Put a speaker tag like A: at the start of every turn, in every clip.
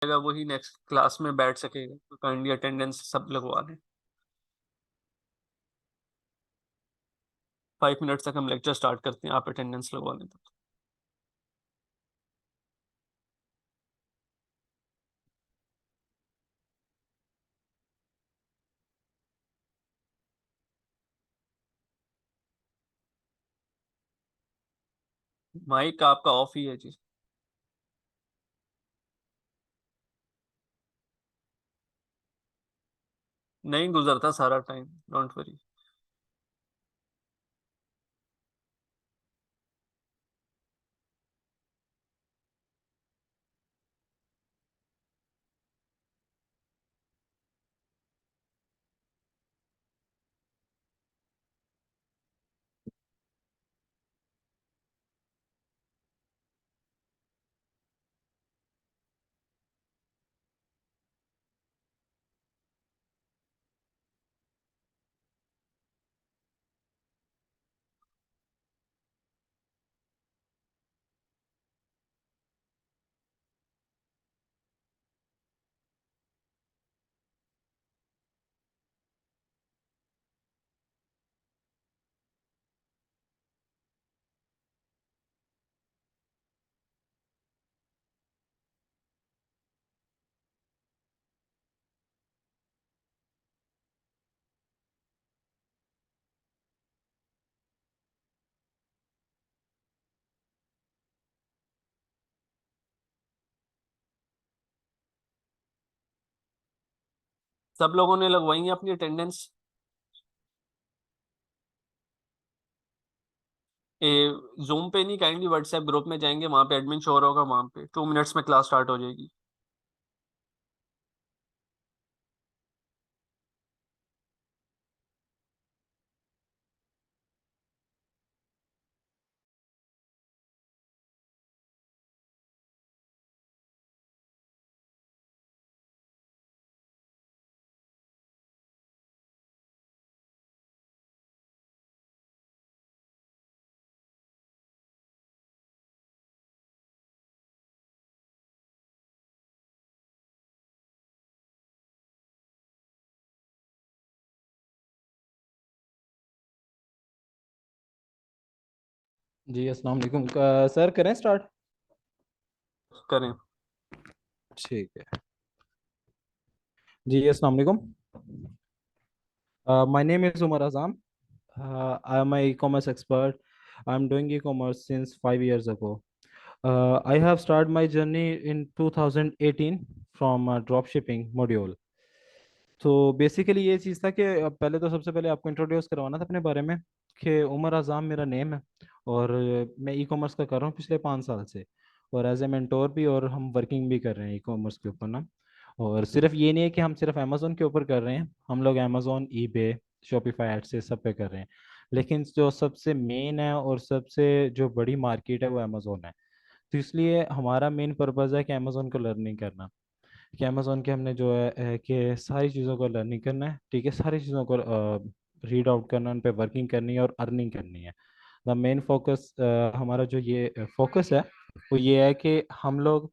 A: जाएगा वही next class में बैठ सकेगा, तो काइंडली अटेंडेंस सब लगवा लें। 5 मिनट तक हम लेक्चर स्टार्ट करते हैं, आप अटेंडेंस लगवा लें तो। माइक आपका ऑफ ही है जी। नहीं गुजरता सारा टाइम, डोंट वरी। सब लोगों ने लगवाई है अपनी अटेंडेंस? जूम पे नहीं, काइंडली व्हाट्सएप ग्रुप में जाएंगे, वहां पे एडमिन शो होगा, वहां पे 2 मिनट्स में क्लास स्टार्ट हो जाएगी।
B: जी अस्सलाम वालेकुम। सर करें स्टार्ट?
A: करें।
B: ठीक है। जी अस्सलाम वालेकुम। My name is Umar Azam. I am an e-commerce expert. I'm doing e-commerce since 5 years ago. I have started my journey in 2018 from drop shipping module. तो बेसिकली ये चीज़ था कि पहले तो सबसे पहले आपको इंट्रोड्यूस करवाना था अपने बारे में कि उमर आज़ाम मेरा नेम है, और मैं ई कॉमर्स का कर रहा हूँ पिछले 5 साल से, और एज ए मेंटोर भी, और हम वर्किंग भी कर रहे हैं ई कॉमर्स के ऊपर ना। और सिर्फ ये नहीं है कि हम सिर्फ अमेजोन के ऊपर कर रहे हैं, हम लोग अमेजोन, ईबे, शॉपिफाई एड से सब पे कर रहे हैं। लेकिन जो सबसे मेन है और सबसे जो बड़ी मार्केट है वो अमेजोन है। तो इसलिए हमारा मेन पर्पज़ है कि अमेजोन को लर्निंग करना, कि अमेजोन के हमने जो है कि सारी चीज़ों को लर्निंग करना है, ठीक है, सारी चीज़ों को रीड आउट करना, उन पे वर्किंग करनी है और अर्निंग करनी है। द मेन फोकस, हमारा जो ये फोकस है वो ये है कि हम लोग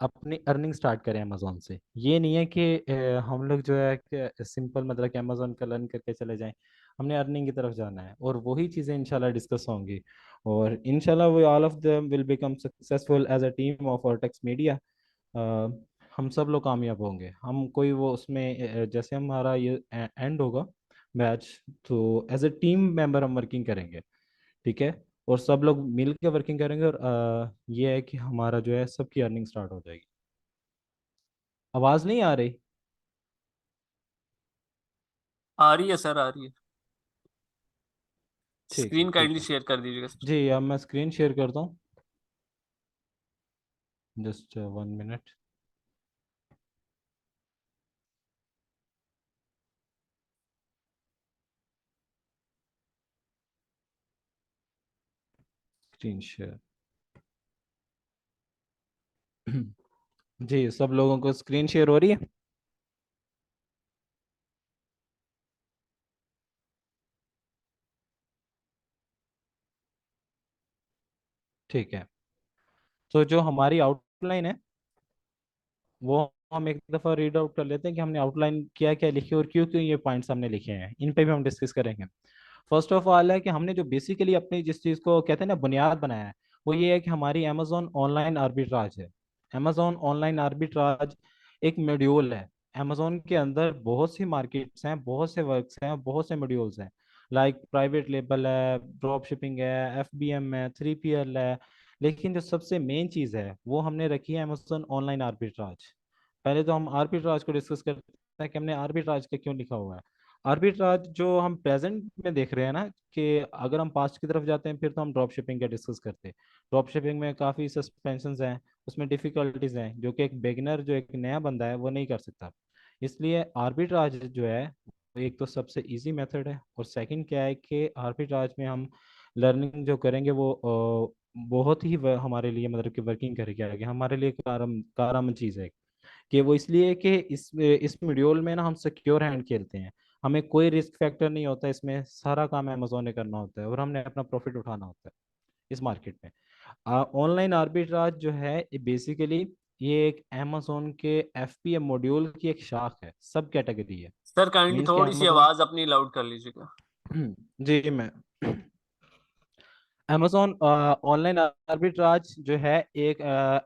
B: अपनी अर्निंग स्टार्ट करें अमेजोन से। ये नहीं है कि हम लोग जो है कि सिंपल मतलब कि अमेजोन का लर्न करके चले जाएं। हमने अर्निंग की तरफ जाना है, और वही चीज़ें इंशाल्लाह डिस्कस होंगी, और इंशाल्लाह we all of them will become successful as a team of Ortex Media. हम सब लोग कामयाब होंगे। हम कोई वो उसमें जैसे हमारा ये एंड होगा बैच, तो एज ए टीम मेंबर हम वर्किंग करेंगे, ठीक है, और सब लोग मिल के वर्किंग करेंगे, और ये है कि हमारा जो है सबकी अर्निंग स्टार्ट हो जाएगी। आवाज़ नहीं आ रही?
A: आ रही है सर, आ रही है।
B: ठीक है,
A: स्क्रीन
B: ठीक
A: काइंडली
B: है।
A: शेयर कर दीजिएगा सर।
B: जी अब मैं स्क्रीन शेयर करता हूँ, जस्ट 1 मिनट। Screen share. जी सब लोगों को स्क्रीन शेयर हो रही है? ठीक है। तो जो हमारी आउटलाइन है वो हम एक दफ़ा रीड आउट कर लेते हैं कि हमने आउटलाइन क्या क्या लिखी और क्यों क्यों ये पॉइंट्स हमने लिखे हैं, इन पे भी हम डिस्कस करेंगे। फर्स्ट ऑफ ऑल है कि हमने जो बेसिकली अपनी जिस चीज़ को कहते हैं ना बुनियाद बनाया है, वो ये है कि हमारी अमेजोन ऑनलाइन आर्बिट्राज है। अमेजोन ऑनलाइन आर्बिट्राज एक मॉड्यूल है। अमेजोन के अंदर बहुत सी मार्केट्स हैं, बहुत से वर्क्स हैं, बहुत से मॉड्यूल्स हैं। लाइक प्राइवेट लेबल है, ड्रॉप शिपिंग है, FBM है, 3PL है। लेकिन जो सबसे मेन चीज़ है वो हमने रखी है अमेजोन ऑनलाइन आर्बिट्राज। पहले तो हम आर्बिट्राज को डिस्कस करते हैं कि हमने आर्बिट्राज का क्यों लिखा हुआ है। आर्बिट्राज जो हम प्रेजेंट में देख रहे हैं ना, कि अगर हम पास्ट की तरफ जाते हैं फिर तो हम ड्रॉप शिपिंग का डिस्कस करते हैं। ड्रॉप शिपिंग में काफ़ी सस्पेंशंस हैं, उसमें डिफिकल्टीज हैं जो कि एक बिगिनर, जो एक नया बंदा है, वो नहीं कर सकता। इसलिए आर्बिट्राज जो है वो एक तो सबसे इजी मेथड है, और सेकंड क्या है कि आर्बिट्राज में हम लर्निंग जो करेंगे वो बहुत ही हमारे लिए मतलब कि वर्किंग करके आएगी, हमारे लिए कारआमद चीज़ है। कि वो इसलिए कि इस मॉड्यूल में ना हम सिक्योर हैंड खेलते हैं। हमें कोई रिस्क फैक्टर नहीं होता, इसमें सारा काम अमेजोन ने करना होता है और हमने अपना प्रॉफिट उठाना होता है इस मार्केट में। ऑनलाइन आर्बिट्राज जो है बेसिकली ये एक अमेजोन के FBA मॉड्यूल की एक शाख है, सब कैटेगरी है।
A: सर काइंडली
B: मींस कि
A: थोड़ी सी
B: अमेजोन
A: आवाज अपनी लाउड कर लीजिएगा।
B: जी मैं अमेजोन ऑनलाइन आर्बिट्राज जो है एक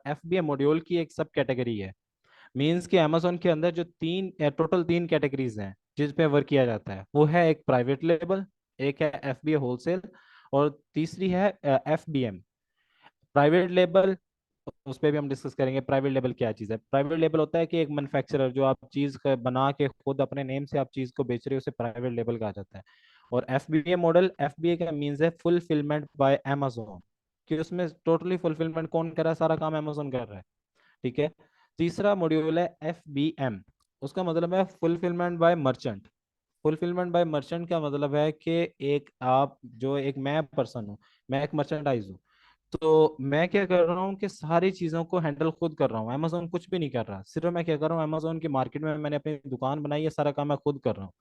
B: FBA मॉड्यूल की एक सब कैटेगरी है। मीन्स कि अमेजोन के अंदर जो टोटल तीन कैटेगरीज हैं जिस पे वर्क किया जाता है, वो है एक प्राइवेट लेबल, एक है FBA होलसेल, और तीसरी है FBM। प्राइवेट लेबल, उस पर भी हम डिस्कस करेंगे प्राइवेट लेबल क्या चीज़ है। प्राइवेट लेबल होता है कि एक मैन्युफैक्चरर जो आप चीज़ बना के खुद अपने नेम से आप चीज़ को बेच रहे हो, उसे प्राइवेट लेबल कहा जाता है। और FBA मॉडल, FBA का मीन्स है फुलफिलमेंट बाय अमेजोन, कि उसमें टोटली फुलफिलमेंट कौन कर रहा है, सारा काम अमेजोन कर रहा है। ठीक है। तीसरा मॉड्यूल है FBM, उसका मतलब है fulfilment bye merchant. Fulfilment bye merchant का मतलब है कि एक आप जो एक मैं पर्सन हूँ, मैं एक मर्चेंडाइज हूँ, तो मैं क्या कर रहा हूँ कि सारी चीज़ों को हैंडल खुद कर रहा हूँ, अमेजोन कुछ भी नहीं कर रहा। सिर्फ मैं क्या कर रहा हूँ, अमेजोन की मार्केट में मैंने अपनी दुकान बनाई है, सारा काम मैं खुद कर रहा हूँ।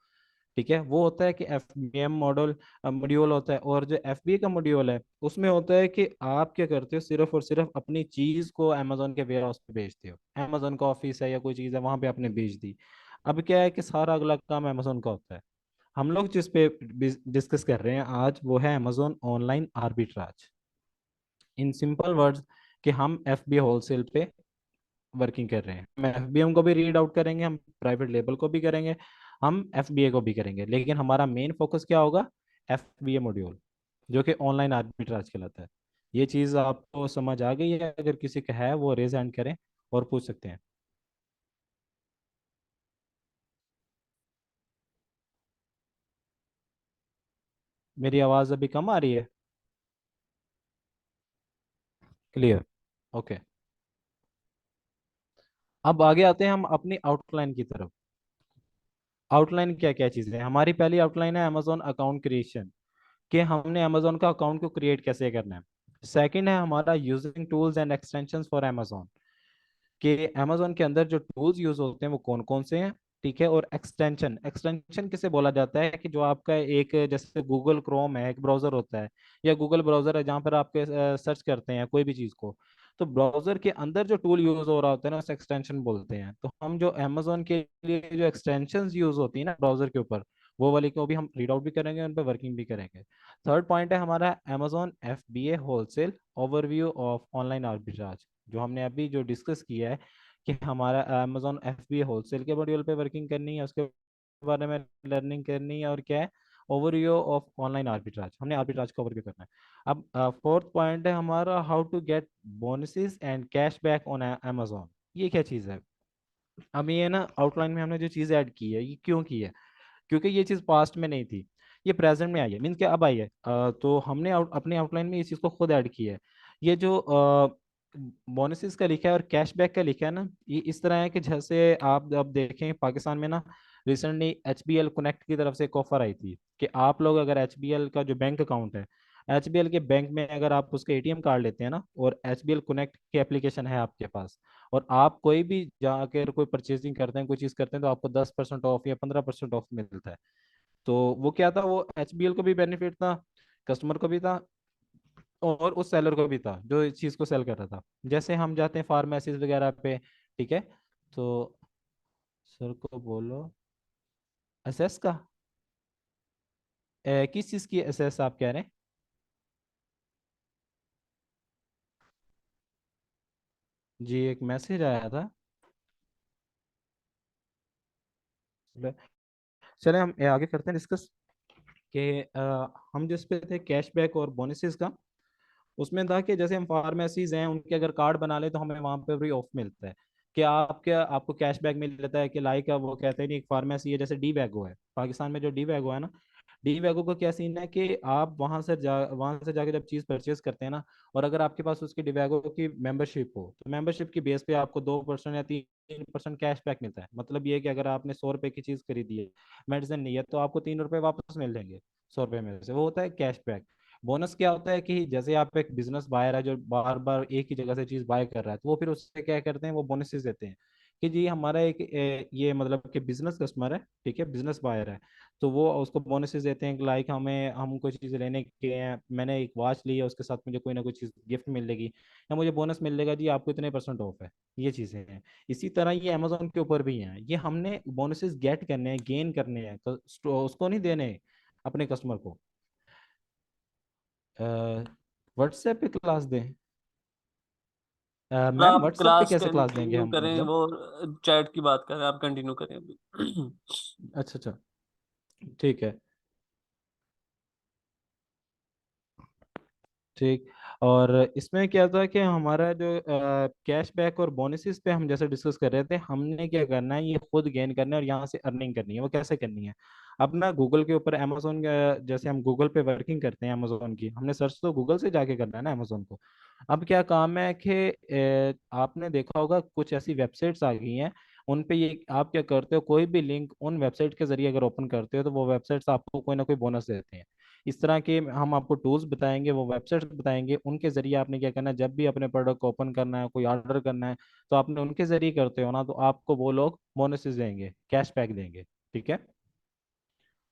B: ठीक है। वो होता है कि FBM मॉडल मॉड्यूल होता है। और जो FBA का मॉड्यूल है उसमें होता है कि आप क्या करते हो, सिर्फ और सिर्फ अपनी चीज को अमेजोन के वेयर हाउस पे बेचते हो, अमेजोन का ऑफिस है या कोई चीज है वहां पे आपने बेच दी। अब क्या है कि सारा अगला काम अमेजोन का होता है। हम लोग जिस पे डिस्कस कर रहे हैं आज वो है Amazon online arbitrage. In simple words कि हम FBA होलसेल पे वर्किंग कर रहे हैं, हम FBM को भी रीड आउट करेंगे, हम प्राइवेट लेबल को भी करेंगे, हम FBA को भी करेंगे, लेकिन हमारा मेन फोकस क्या होगा, FBA मॉड्यूल, जो कि ऑनलाइन आर्बिट्राज कहलाता है। ये चीज़ आपको समझ आ गई है? अगर किसी का है वो रेज हैंड करें और पूछ सकते हैं। मेरी आवाज़ अभी कम आ रही है? क्लियर? ओके। अब आगे आते हैं हम अपनी आउटलाइन की तरफ। आउटलाइन क्या क्या चीज़ें हैं हमारी? पहली आउटलाइन है अमेजोन अकाउंट क्रिएशन, कि हमने अमेजोन का अकाउंट को क्रिएट कैसे करना है। सेकंड है हमारा using tools and extensions for Amazon, कि अमेजोन के अंदर जो टूल्स यूज होते हैं वो कौन कौन से हैं। ठीक है। और एक्सटेंशन, एक्सटेंशन किसे बोला जाता है, कि जो आपका एक जैसे गूगल क्रोम है, एक ब्राउजर होता है, या गूगल ब्राउजर है जहाँ पर आप सर्च करते हैं कोई भी चीज़ को, तो ब्राउजर के अंदर जो टूल यूज हो रहा होता है ना उसे एक्सटेंशन बोलते हैं। तो हम जो अमेजोन के लिए जो एक्सटेंशन यूज होती है ना ब्राउजर के ऊपर, वो वाली को भी हम रीड आउट भी करेंगे, उन पर वर्किंग भी करेंगे। थर्ड पॉइंट है हमारा Amazon FBA wholesale overview of online arbitrage, जो हमने अभी जो डिस्कस किया है कि हमारा अमेजोन FBA होलसेल के मॉड्यूल पे वर्किंग करनी है, उसके बारे में लर्निंग करनी है, और क्या है, ओवरव्यू ऑफ ऑनलाइन आर्बिट्राज, हमने आर्बिट्राज का ओवरव्यू करना है। अब फोर्थ पॉइंट है हमारा how to get bonuses and cashback on Amazon. ये क्या चीज़ है? अब ये ना आउटलाइन में हमने जो चीज़ ऐड की है, ये क्यों की है? क्योंकि ये चीज़ पास्ट में नहीं थी, ये प्रेजेंट में आई है, मीन्स कि अब आई है। तो हमने अपने आउटलाइन में ये चीज़ को खुद ऐड की है। ये जो बोनसेस का लिखा है और कैशबैक का लिखा है ना, ये इस तरह है कि जैसे आप अब देखें पाकिस्तान में ना रिसेंटली HBL कनेक्ट की तरफ से एक ऑफर आई थी कि आप लोग अगर HBL का जो बैंक अकाउंट है, HBL के बैंक में अगर आप उसके ATM कार्ड लेते हैं ना, और HBL कनेक्ट की एप्लीकेशन है आपके पास, और आप कोई भी जाकर कोई परचेजिंग करते हैं, कोई चीज़ करते हैं, तो आपको 10% ऑफ या 15% ऑफ मिलता है। तो वो क्या था, वो HBL को भी बेनिफिट था, कस्टमर को भी था, और उस सेलर को भी था जो इस चीज़ को सेल कर रहा था। जैसे हम जाते हैं फार्मेसीज वगैरह पे, ठीक है, तो सर को बोलो एसएस का। किस चीज़ की एसएस आप कह रहे हैं? जी एक मैसेज आया था। चले चले हम आगे करते हैं डिस्कस कि हम जिस पे थे कैशबैक और बोनसेस का। उसमें था कि जैसे हम फार्मेसीज हैं उनके अगर कार्ड बना ले तो हमें वहां पे फ्री ऑफ मिलता है। कि आपको कैशबैक मिल जाता है कि लाइक वो कहते हैं नहीं, एक फार्मेसी है जैसे डी वैगो है पाकिस्तान में, जो डी वैगो है ना, डी वैगो का क्या सीन है कि आप वहां से जाके जब चीज़ परचेज करते हैं ना, और अगर आपके पास उसकी डी वैगो की मेंबरशिप हो तो मेंबरशिप की बेस पे आपको 2% या 3% कैशबैक मिलता है। मतलब ये कि अगर आपने 100 रुपए की चीज़ खरीदी है, मेडिसिन नहीं है, तो आपको 3 रुपए वापस मिल जाएंगे 100 रुपए में से। वो होता है कैशबैक। बोनस क्या होता है कि जैसे आप एक बिजनेस बायर है जो बार बार एक ही जगह से चीज बाय कर रहा है, तो वो फिर उससे क्या करते हैं, वो बोनसेस देते हैं कि जी हमारा एक ये मतलब कि बिजनेस कस्टमर है, ठीक है, बिजनेस बायर है, तो वो उसको बोनसेस देते हैं कि लाइक हम कोई चीज़ लेने के हैं, मैंने एक वॉच ली है उसके साथ मुझे कोई ना कोई चीज़ गिफ्ट मिलेगी या मुझे बोनस मिलेगा जी आपको इतने % ऑफ है। ये चीज़ें हैं। इसी तरह ये अमेजोन के ऊपर भी हैं, ये हमने बोनसेस गेट करने हैं, गेन करने हैं, तो उसको नहीं देने अपने कस्टमर को। व्हाट्सएप पे क्लास दें? मैम
A: आप
B: व्हाट्सएप पे
A: क्लास
B: कैसे क्लास देंगे
A: कंटिन्यू
B: हम
A: करें,
B: मतलब?
A: वो चैट की बात करें, आप कंटिन्यू करें अभी।
B: अच्छा अच्छा, ठीक है, ठीक। और इसमें क्या था कि हमारा जो कैशबैक और बोनसेस पे हम जैसे डिस्कस कर रहे थे, हमने क्या करना है, ये खुद गेन करना है और यहाँ से अर्निंग करनी है। वो कैसे करनी है? अब ना गूगल के ऊपर अमेजोन जैसे हम गूगल पे वर्किंग करते हैं अमेजोन की, हमने सर्च तो गूगल से जाके करना है ना अमेजोन को। अब क्या काम है कि आपने देखा होगा कुछ ऐसी वेबसाइट्स आ गई हैं, उन पे ये आप क्या करते हो, कोई भी लिंक उन वेबसाइट के जरिए अगर ओपन करते हो तो वो वेबसाइट्स आपको कोई ना कोई बोनस देते हैं। इस तरह के हम आपको टूल्स बताएंगे, वो वेबसाइट्स बताएंगे, उनके जरिए आपने क्या करना है, जब भी अपने प्रोडक्ट को ओपन करना है, कोई ऑर्डर करना है, तो आपने उनके जरिए करते हो ना, तो आपको वो लोग बोनसेस देंगे, कैशबैक देंगे। ठीक है।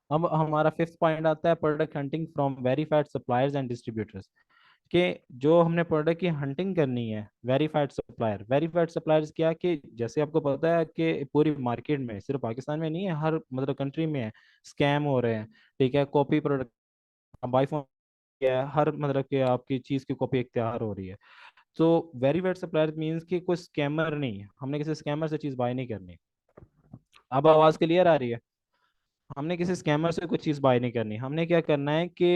B: अब हमारा फिफ्थ पॉइंट आता है product hunting from verified suppliers and distributors. कि जो हमने प्रोडक्ट की हंटिंग करनी है, वेरीफाइड सप्लायर्स क्या, कि जैसे आपको पता है कि पूरी मार्केट में, सिर्फ पाकिस्तान में नहीं है, हर मतलब कंट्री में है, स्कैम हो रहे हैं। ठीक है, कॉपी प्रोडक्ट, अब आईफोन क्या है, हर मतलब कि आपकी चीज़ की कॉपी इख्तियार हो रही है। तो वेरीफाइड सप्लायर मीन्स कि कोई स्कैमर नहीं है, हमने किसी स्कैमर से चीज़ बाय नहीं करनी। अब आवाज़ क्लियर आ रही है? हमने किसी स्कैमर से कुछ चीज़ बाय नहीं करनी। हमने क्या करना है कि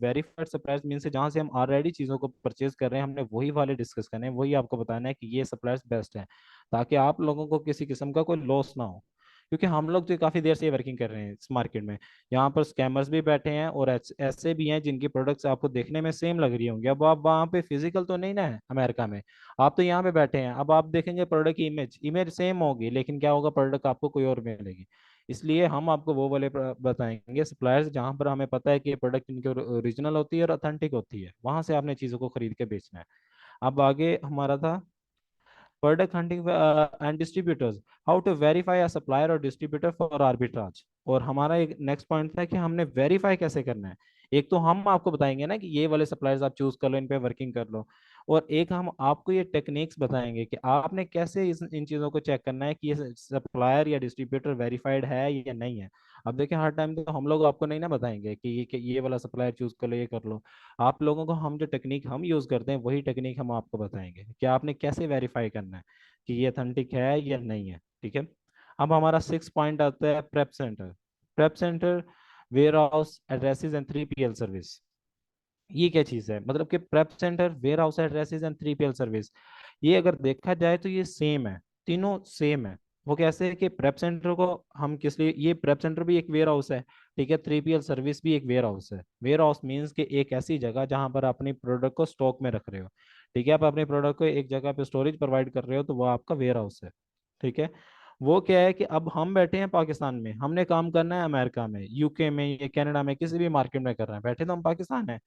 B: वेरीफाइड सप्लायर्स मीन से जहाँ से हम ऑलरेडी चीज़ों को परचेज कर रहे हैं, हमने वही वाले डिस्कस करने हैं, वही आपको बताना है कि ये सप्लायर्स बेस्ट हैं, ताकि आप लोगों को किसी किस्म का कोई लॉस ना हो। क्योंकि हम लोग तो काफ़ी देर से वर्किंग कर रहे हैं इस मार्केट में, यहाँ पर स्कैमर्स भी बैठे हैं और ऐसे भी हैं जिनकी प्रोडक्ट्स आपको देखने में सेम लग रही होंगी। अब आप वहाँ पे फिजिकल तो नहीं ना है अमेरिका में, आप तो यहाँ पे बैठे हैं, अब आप देखेंगे प्रोडक्ट की इमेज इमेज सेम होगी, लेकिन क्या होगा, प्रोडक्ट आपको कोई और मिलेगी। इसलिए हम आपको वो वाले बताएंगे सप्लायर्स जहाँ पर हमें पता है कि ये प्रोडक्ट इनके ओरिजिनल होती है और ऑथेंटिक होती है, वहां से आपने चीज़ों को खरीद के बेचना है। अब आगे हमारा था product hunting and distributors, how to verify a supplier और डिस्ट्रीब्यूटर फॉर आर्बिट्राज। और हमारा एक नेक्स्ट पॉइंट था कि हमने वेरीफाई कैसे करना है। एक तो हम आपको बताएंगे ना कि ये वाले सप्लायर्स आप चूज कर लो, इन पे वर्किंग कर लो, और एक हम आपको ये टेक्निक्स बताएंगे कि आपने कैसे इन चीज़ों को चेक करना है कि ये सप्लायर या डिस्ट्रीब्यूटर वेरीफाइड है या नहीं है। अब देखिए हर टाइम तो हम लोग आपको नहीं ना बताएंगे कि ये वाला सप्लायर चूज कर लो, ये कर लो। आप लोगों को हम जो टेक्निक हम यूज करते हैं वही टेक्निक हम आपको बताएंगे कि आपने कैसे वेरीफाई करना है कि ये अथेंटिक है या नहीं है। ठीक है। अब हमारा सिक्स पॉइंट आता है prep center. Prep center, warehouse addresses and 3PL service. ये क्या चीज है, मतलब कि prep center, warehouse addresses and 3PL service, ये अगर देखा जाए तो ये सेम है, तीनों सेम है। वो कैसे है कि प्रेप सेंटर को हम किस लिए, ये प्रेप सेंटर भी एक वेयर हाउस है, ठीक है, 3PL सर्विस भी एक वेयर हाउस है। वेयर हाउस मीन्स कि एक ऐसी जगह जहां पर अपनी प्रोडक्ट को स्टॉक में रख रहे हो। ठीक है, आप अपने प्रोडक्ट को एक जगह पे स्टोरेज प्रोवाइड कर रहे हो, तो वो आपका वेयर हाउस है। ठीक है। वो क्या है कि अब हम बैठे हैं पाकिस्तान में, हमने काम करना है अमेरिका में, यूके में या कनाडा में, किसी भी मार्केट में कर रहे हैं, बैठे तो हम पाकिस्तान है।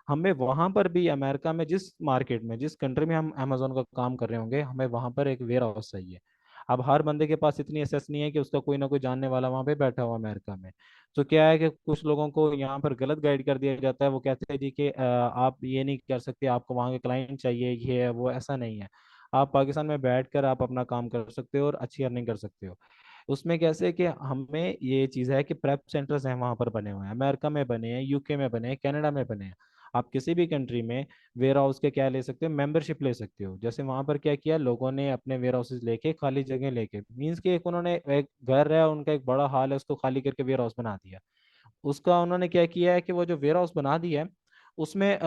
B: हमें वहां पर भी अमेरिका में जिस मार्केट में, जिस कंट्री में हम अमेजोन का काम कर रहे होंगे, हमें वहां पर एक वेयर हाउस चाहिए। अब हर बंदे के पास इतनी एसेस नहीं है कि उसका कोई ना कोई जानने वाला वहां पे बैठा हुआ अमेरिका में। तो क्या है कि कुछ लोगों को यहाँ पर गलत गाइड कर दिया जाता है, वो कहते हैं जी कि आप ये नहीं कर सकते, आपको वहाँ के क्लाइंट चाहिए, ये है वो, ऐसा नहीं है। आप पाकिस्तान में बैठकर आप अपना काम कर सकते हो और अच्छी अर्निंग कर सकते हो। उसमें कैसे कि हमें ये चीज़ है कि प्रेप सेंटर्स हैं वहाँ पर बने हुए हैं, अमेरिका में बने हैं, यूके में बने हैं, कनाडा में बने हैं। आप किसी भी कंट्री में वेयर हाउस के क्या ले सकते हो, मेंबरशिप ले सकते हो। जैसे वहाँ पर क्या किया लोगों ने, अपने वेयर हाउसेज लेके, खाली जगह लेके, मीन्स कि एक उन्होंने एक घर है उनका, एक बड़ा हॉल है, उसको खाली करके वेयर हाउस बना दिया। उसका उन्होंने क्या किया है कि वो जो वेयर हाउस बना दिया है उसमें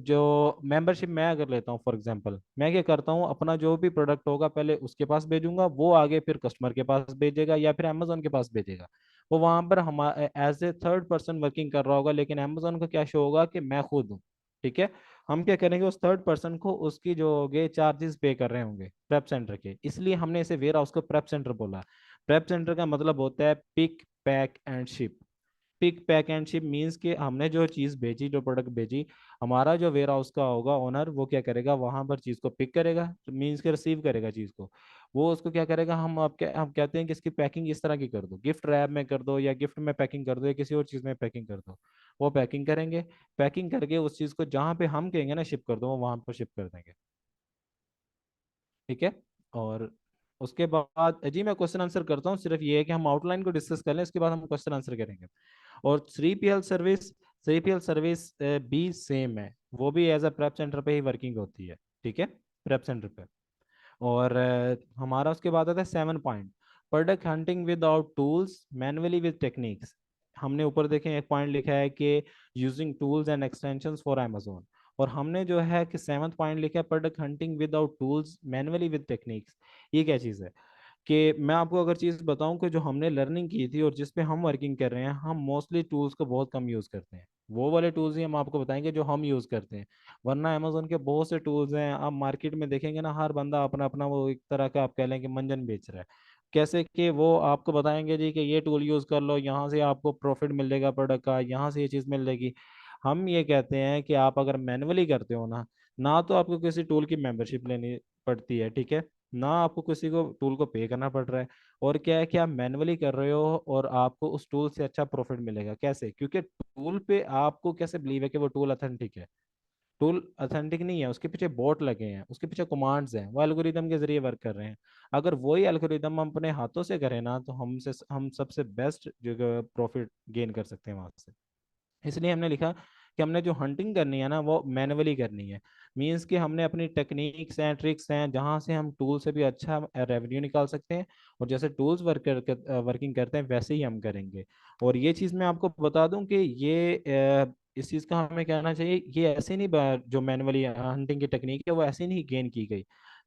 B: जो मेंबरशिप मैं अगर लेता हूँ, फॉर एग्जांपल मैं क्या करता हूँ, अपना जो भी प्रोडक्ट होगा पहले उसके पास भेजूंगा, वो आगे फिर कस्टमर के पास भेजेगा या फिर अमेजोन के पास भेजेगा। वो वहां पर हम as a third person working कर रहा होगा, लेकिन अमेजोन को क्या शो होगा कि मैं खुद हूँ। ठीक है। हम क्या करेंगे, उस थर्ड पर्सन को उसकी जो होंगे चार्जेस पे कर रहे होंगे प्रेप सेंटर के, इसलिए हमने इसे वेयर हाउस को प्रेप सेंटर बोला। प्रेप सेंटर का मतलब होता है pick pack and ship. Pick pack and ship means कि हमने जो चीज़ भेजी, जो प्रोडक्ट भेजी, हमारा जो वेयर हाउस का होगा ओनर, वो क्या करेगा, वहां पर चीज़ को पिक करेगा, मीन्स के रिसीव करेगा चीज़ को। वो उसको क्या करेगा, हम कहते हैं कि इसकी पैकिंग इस तरह की कर दो, गिफ्ट रैप में कर दो, या गिफ्ट में पैकिंग कर दो, या किसी और चीज़ में पैकिंग कर दो। वो पैकिंग करेंगे, पैकिंग करके उस चीज़ को जहाँ पे हम कहेंगे ना शिप कर दो, वो वहां पर शिप कर देंगे। ठीक है। और उसके बाद जी मैं क्वेश्चन आंसर करता हूँ, सिर्फ ये है कि हम आउटलाइन को डिस्कस कर लें, उसके बाद हम क्वेश्चन आंसर करेंगे। और 3PL सर्विस, 3PL सर्विस भी सेम है, वो भी एज अ प्रेप सेंटर पे ही वर्किंग होती है। ठीक है, प्रेप सेंटर पे। और हमारा उसके बाद आता है 7 point, product hunting without tools manually with techniques. हमने ऊपर देखें एक पॉइंट लिखा है कि using tools and extensions for Amazon, और हमने जो है कि 7th पॉइंट लिखा है product hunting without tools manually with techniques. ये क्या चीज़ है कि मैं आपको अगर चीज़ बताऊं कि जो हमने लर्निंग की थी और जिस पे हम वर्किंग कर रहे हैं, हम मोस्टली टूल्स को बहुत कम यूज़ करते हैं। वो वाले टूल्स ही हम आपको बताएंगे जो हम यूज़ करते हैं। वरना अमेजोन के बहुत से टूल्स हैं, आप मार्केट में देखेंगे ना, हर बंदा अपना अपना वो एक तरह का आप कह लें कि मंजन बेच रहा है। कैसे कि वो आपको बताएंगे जी कि ये टूल यूज़ कर लो, यहाँ से आपको प्रॉफिट मिलेगा प्रोडक्ट का, यहाँ से ये चीज़ मिल जाएगी। हम ये कहते हैं कि आप अगर मैनुअली करते हो ना, ना तो आपको किसी टूल की मेंबरशिप लेनी पड़ती है, ठीक है, ना आपको किसी को टूल को पे करना पड़ रहा है, और क्या है कि आप मैनुअली कर रहे हो और आपको उस टूल से अच्छा प्रॉफिट मिलेगा। कैसे? क्योंकि टूल पे आपको कैसे बिलीव है कि वो टूल अथेंटिक है? टूल अथेंटिक नहीं है, उसके पीछे बोट लगे हैं, उसके पीछे कमांड्स हैं, वो एल्गोरिदम के जरिए वर्क कर रहे हैं। अगर वही एल्गोरिदम हम अपने हाथों से करें ना, तो हम सबसे बेस्ट जो प्रॉफिट गेन कर सकते हैं वहां से। इसलिए हमने लिखा कि हमने जो हंटिंग करनी है ना, वो मैनुअली करनी है। मीन्स कि हमने अपनी टेक्निक्स हैं, ट्रिक्स हैं, जहाँ से हम टूल से भी अच्छा रेवेन्यू निकाल सकते हैं, और जैसे टूल्स वर्किंग करते हैं वैसे ही हम करेंगे। और ये चीज़ मैं आपको बता दूं कि ये इस चीज़ का हमें कहना चाहिए, ये ऐसे नहीं जो मैनुअली हंटिंग की टेक्निक है वो ऐसे नहीं गेन की गई